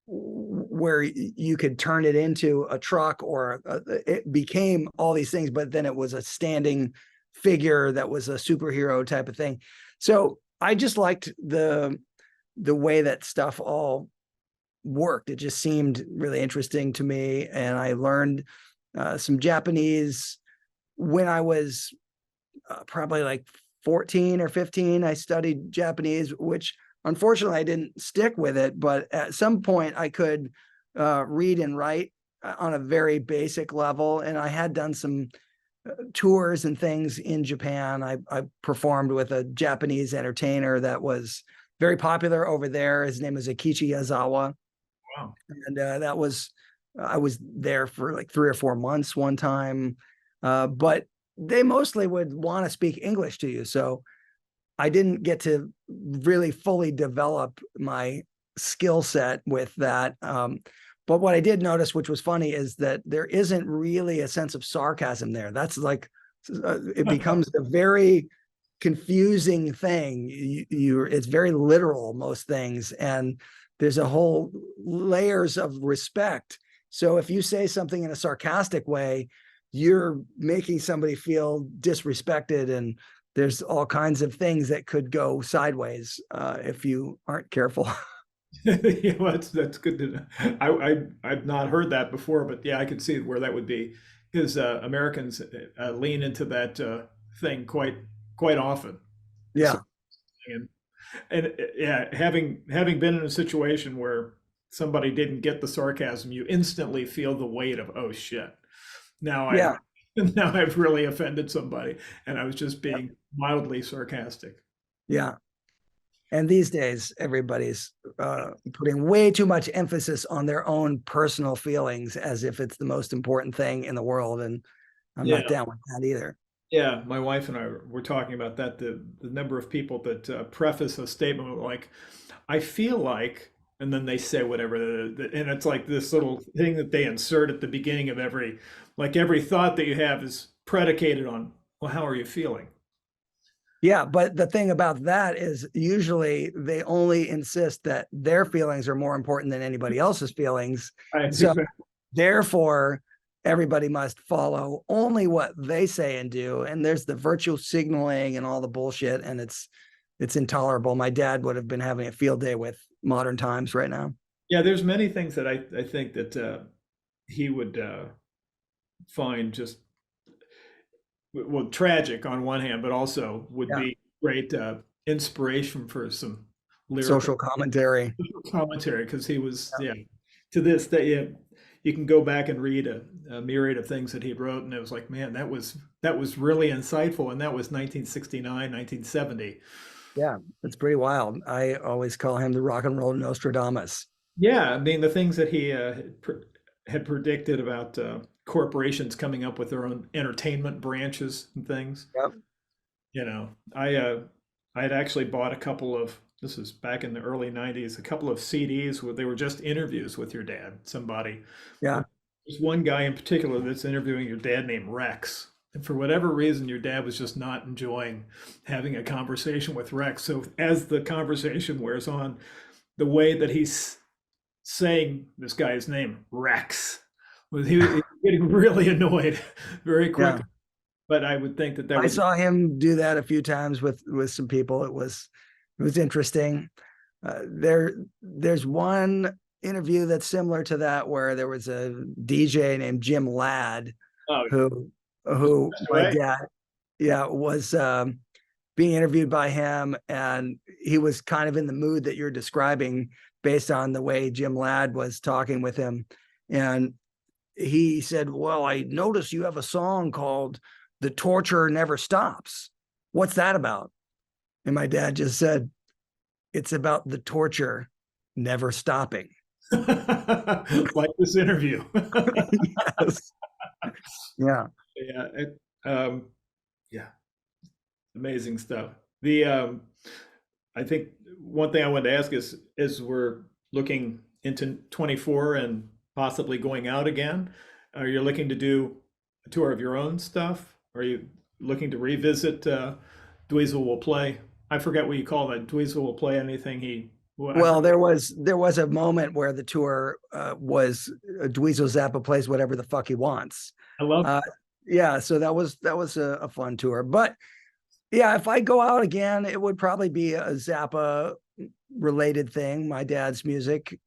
where you could turn it into a truck, or it became all these things, but then it was a standing figure that was a superhero type of thing. So I just liked the way that stuff all worked. It just seemed really interesting to me. And I learned some Japanese when I was probably like 14 or 15. I studied Japanese, which unfortunately I didn't stick with it, but at some point I could read and write on a very basic level. And I had done some tours and things in Japan. I performed with a Japanese entertainer that was very popular over there. His name is Akichi Yazawa. Wow. And I was there for like 3 or 4 months one time, but they mostly would want to speak English to you. So I didn't get to really fully develop my skill set with that. But what I did notice, which was funny, is that there isn't really a sense of sarcasm there. That's like, it becomes a very confusing thing. It's very literal, most things. And there's a whole layers of respect. So if you say something in a sarcastic way, you're making somebody feel disrespected, and there's all kinds of things that could go sideways if you aren't careful. Yeah, well, that's good to know. I've not heard that before, but yeah, I can see where that would be, because Americans lean into that thing quite often. Yeah. So, and yeah, having been in a situation where somebody didn't get the sarcasm, you instantly feel the weight of, oh shit, now Yeah. now I've really offended somebody, and I was just being mildly sarcastic. Yeah. And these days, everybody's putting way too much emphasis on their own personal feelings as if it's the most important thing in the world. And I'm Yeah. not down with that either. Yeah, my wife and I were talking about that. The number of people that preface a statement with like, "I feel like," and then they say whatever, and it's like this little thing that they insert at the beginning of every thought that you have is predicated on, well, how are you feeling? Yeah, but the thing about that is usually they only insist that their feelings are more important than anybody else's feelings. So therefore, everybody must follow only what they say and do. And there's the virtual signaling and all the bullshit, and it's intolerable. My dad would have been having a field day with modern times right now. Yeah, there's many things that I think that he would find just, well, tragic on one hand, but also would be great inspiration for some lyrical social commentary. Because he was, to this day, yeah, you can go back and read a myriad of things that he wrote, and it was like, man, that was really insightful, and that was 1969, 1970. Yeah, it's pretty wild. I always call him the rock and roll Nostradamus. Yeah, I mean, the things that he had predicted about corporations coming up with their own entertainment branches and things. Yep. You know, I had actually bought a couple of, this is back in the early 90s, a couple of CDs where they were just interviews with your dad, somebody. Yeah. There's one guy in particular that's interviewing your dad named Rex. And for whatever reason, your dad was just not enjoying having a conversation with Rex. So as the conversation wears on, the way that he's saying this guy's name, Rex, he was getting really annoyed very quickly. Yeah. But I would think that I saw him do that a few times with some people. It was interesting. There's one interview that's similar to that where there was a DJ named Jim Ladd who my dad was being interviewed by him, and he was kind of in the mood that you're describing based on the way Jim Ladd was talking with him. And he said, well, I noticed you have a song called "The Torture Never Stops." What's that about? And my dad just said, it's about the torture never stopping. Like this interview. Yes. Yeah. Yeah. Yeah. Amazing stuff. I think one thing I wanted to ask is, as we're looking into 24 and possibly going out again, are you looking to do a tour of your own stuff? Are you looking to revisit Dweezil Will Play? I forget what you call it. Dweezil Will Play anything he... Well, there was a moment where the tour was Dweezil Zappa plays whatever the fuck he wants. I love it. Yeah, so that was a fun tour. But yeah, if I go out again, it would probably be a Zappa related thing, my dad's music,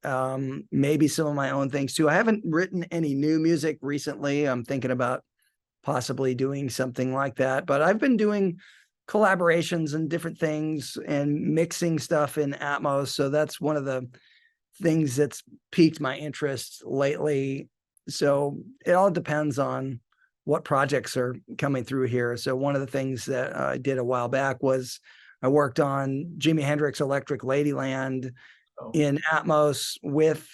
maybe some of my own things too. I haven't written any new music recently. I'm thinking about possibly doing something like that, but I've been doing collaborations and different things and mixing stuff in Atmos. So that's one of the things that's piqued my interest lately. So it all depends on what projects are coming through here. So one of the things that I did a while back was I worked on Jimi Hendrix Electric Ladyland in Atmos with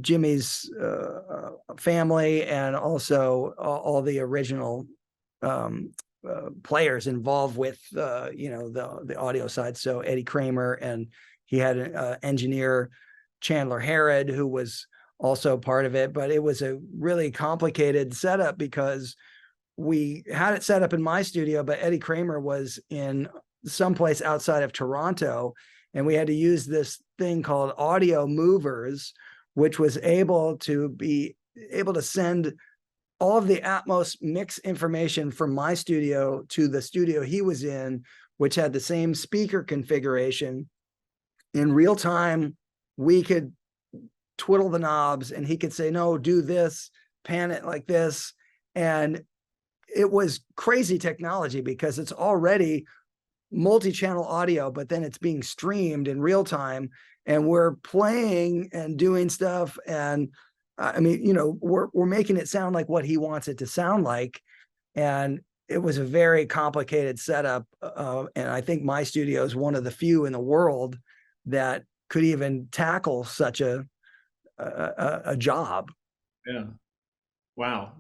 Jimmy's family, and also all the original players involved with the audio side. So Eddie Kramer, and he had an engineer, Chandler Harrod, who was also part of it. But it was a really complicated setup because we had it set up in my studio, but Eddie Kramer was in someplace outside of Toronto, and we had to use this thing called audio movers, which was able to send all of the Atmos mix information from my studio to the studio he was in, which had the same speaker configuration. In real time, we could twiddle the knobs and he could say, no, do this, pan it like this. And it was crazy technology because it's already multi-channel audio, but then it's being streamed in real time and we're playing and doing stuff. And I mean, you know, we're making it sound like what he wants it to sound like. And it was a very complicated setup. And I think my studio is one of the few in the world that could even tackle such a job. Yeah. Wow.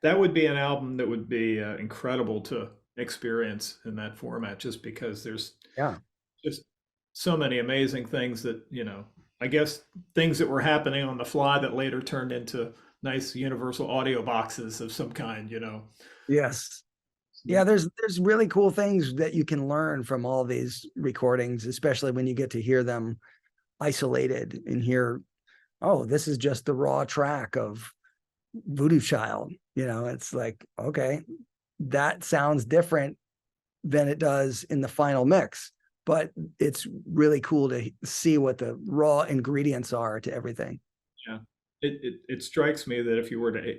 That would be an album that would be incredible to experience in that format, just because there's just so many amazing things that, you know, I guess things that were happening on the fly that later turned into nice universal audio boxes of some kind, you know. Yes. Yeah, there's really cool things that you can learn from all these recordings, especially when you get to hear them isolated and hear, oh, this is just the raw track of Voodoo Child. You know, it's like, okay, that sounds different than it does in the final mix, but it's really cool to see what the raw ingredients are to everything. Yeah. It strikes me that if you were to,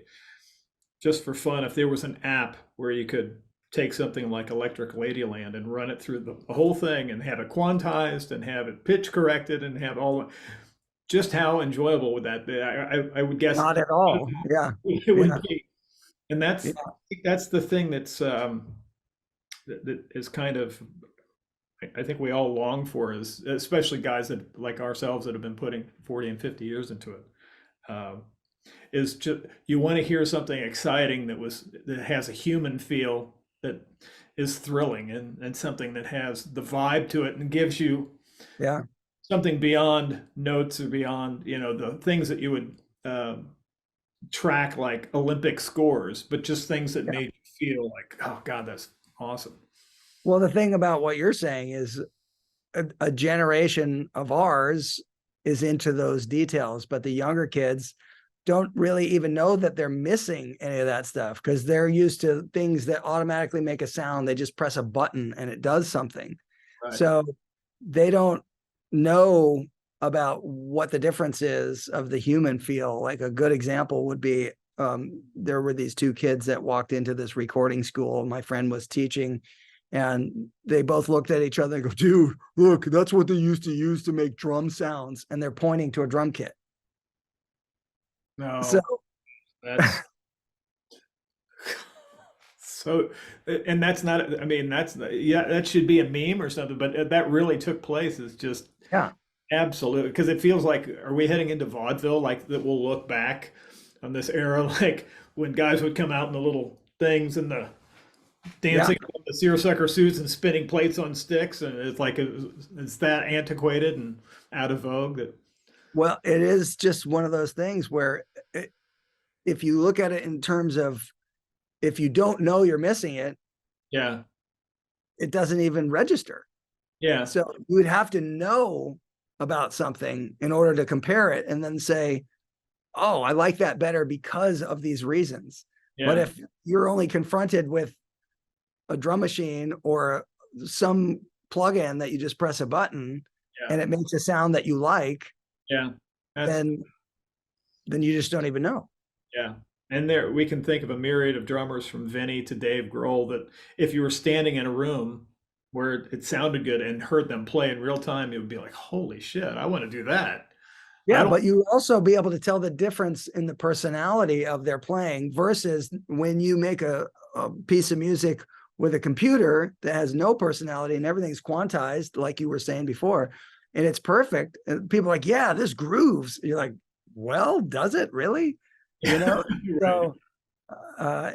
just for fun, if there was an app where you could take something like Electric Ladyland and run it through the whole thing and have it quantized and have it pitch corrected and have all, just how enjoyable would that be? I would guess Not at all. Yeah. It would be. And that's the thing that's that is kind of, I think we all long for, is especially guys that like ourselves that have been putting 40 and 50 years into it. Is just, you want to hear something exciting that has a human feel, that is thrilling, and something that has the vibe to it and gives you something beyond notes or beyond, you know, the things that you would track like Olympic scores, but just things that made you feel like, oh God, that's awesome. Well, the thing about what you're saying is a generation of ours is into those details, but the younger kids don't really even know that they're missing any of that stuff because they're used to things that automatically make a sound. They just press a button and it does something. Right. So they don't know about what the difference is of the human feel. Like a good example would be, there were these two kids that walked into this recording school. My friend was teaching, and they both looked at each other and go, dude, look, that's what they used to use to make drum sounds. And they're pointing to a drum kit. No, so that's so, and that's not, I mean, that's, that should be a meme or something, but that really took place. Is just, absolutely. Because it feels like, are we heading into vaudeville? Like that we'll look back on this era, like when guys would come out in the little things and the dancing with the seersucker suits and spinning plates on sticks. And it's like, it's that antiquated and out of vogue that. Well, it is just one of those things where if you look at it in terms of, if you don't know you're missing it, it doesn't even register. Yeah. So you would have to know about something in order to compare it and then say, oh, I like that better because of these reasons. Yeah. But if you're only confronted with a drum machine or some plugin that you just press a button and it makes a sound that you like, then you just don't even know. Yeah. And there we can think of a myriad of drummers from Vinny to Dave Grohl that if you were standing in a room where it sounded good and heard them play in real time, it would be like, holy shit, I want to do that. Yeah, but you also be able to tell the difference in the personality of their playing versus when you make a piece of music with a computer that has no personality and everything's quantized, like you were saying before, and it's perfect. And people are like, yeah, this grooves. You're like, well, does it really? You know, right. So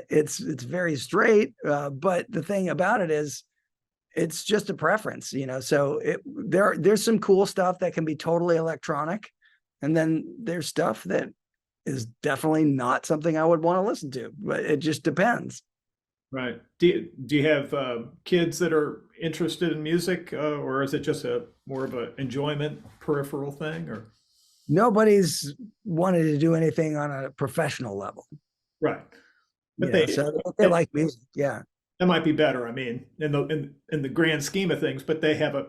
it's very straight. But the thing about it is, it's just a preference, so there's some cool stuff that can be totally electronic. And then there's stuff that is definitely not something I would want to listen to, but it just depends. Right. Do you have kids that are interested in music, or is it just more of an enjoyment peripheral thing? Or Nobody's wanted to do anything on a professional level. right, but So they like music. Yeah. That might be better. I mean, in the grand scheme of things, but they have a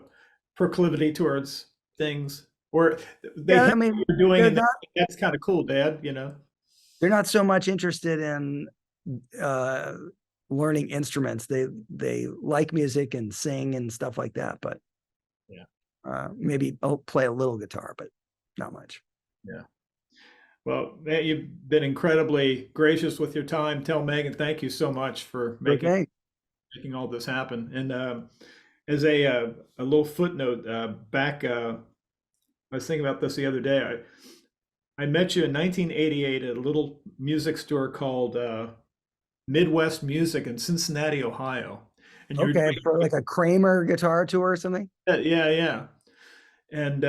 proclivity towards things, or they Yeah, hear what you're doing, and that's kind of cool, Dad. They're not so much interested in learning instruments. They like music and sing and stuff like that, but yeah, maybe I'll play a little guitar, but not much. Yeah. Well, Matt, you've been incredibly gracious with your time. Tell Megan thank you so much for making all this happen. And as a little footnote, I was thinking about this the other day. I met you in 1988 at a little music store called Midwest Music in Cincinnati, Ohio. And you Okay, for like a Kramer guitar tour or something? Yeah. And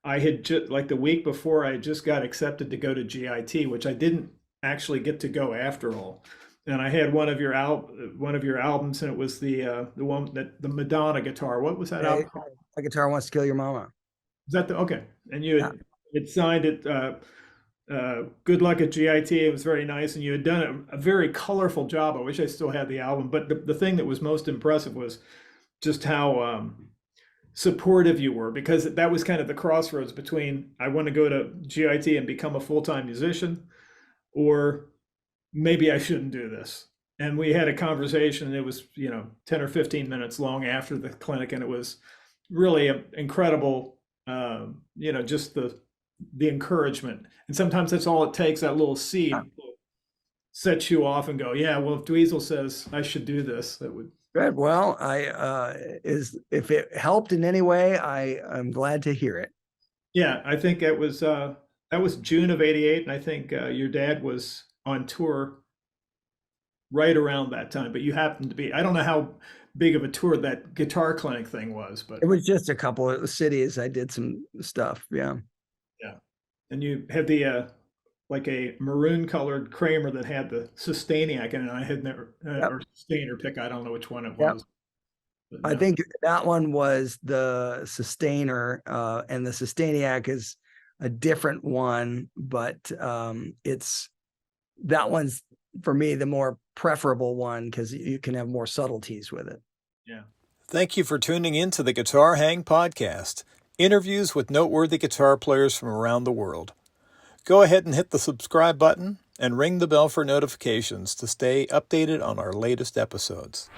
I had just, like, the week before, I just got accepted to go to GIT, which I didn't actually get to go after all. And I had one of your albums, and it was the one that the Madonna guitar. What was that album called? My Guitar Wants to Kill Your Mama. Is that okay? And you had signed it. Good luck at GIT. It was very nice, and you had done a very colorful job. I wish I still had the album, but the thing that was most impressive was just how supportive you were, because that was kind of the crossroads between I want to go to GIT and become a full-time musician, or maybe I shouldn't do this. And we had a conversation, and it was 10 or 15 minutes long after the clinic, and it was really incredible. Just the encouragement, and sometimes that's all it takes. That little seed sets you off and go, yeah, well, if Dweezil says I should do this, that would. Good. Well, if it helped in any way, I'm glad to hear it. Yeah, I think that was June of '88, and I think your dad was on tour right around that time. But you happened to be. I don't know how big of a tour that guitar clinic thing was, but it was just a couple of cities. I did some stuff. Yeah. And you had the like a maroon colored Kramer that had the Sustainiac in it. I had never or Sustainer pick. I don't know which one it was. I think that one was the Sustainer, and the Sustainiac is a different one, but that one's for me the more preferable one because you can have more subtleties with it. Yeah. Thank you for tuning in to the Guitar Hang Podcast. Interviews with noteworthy guitar players from around the world. Go ahead and hit the subscribe button and ring the bell for notifications to stay updated on our latest episodes.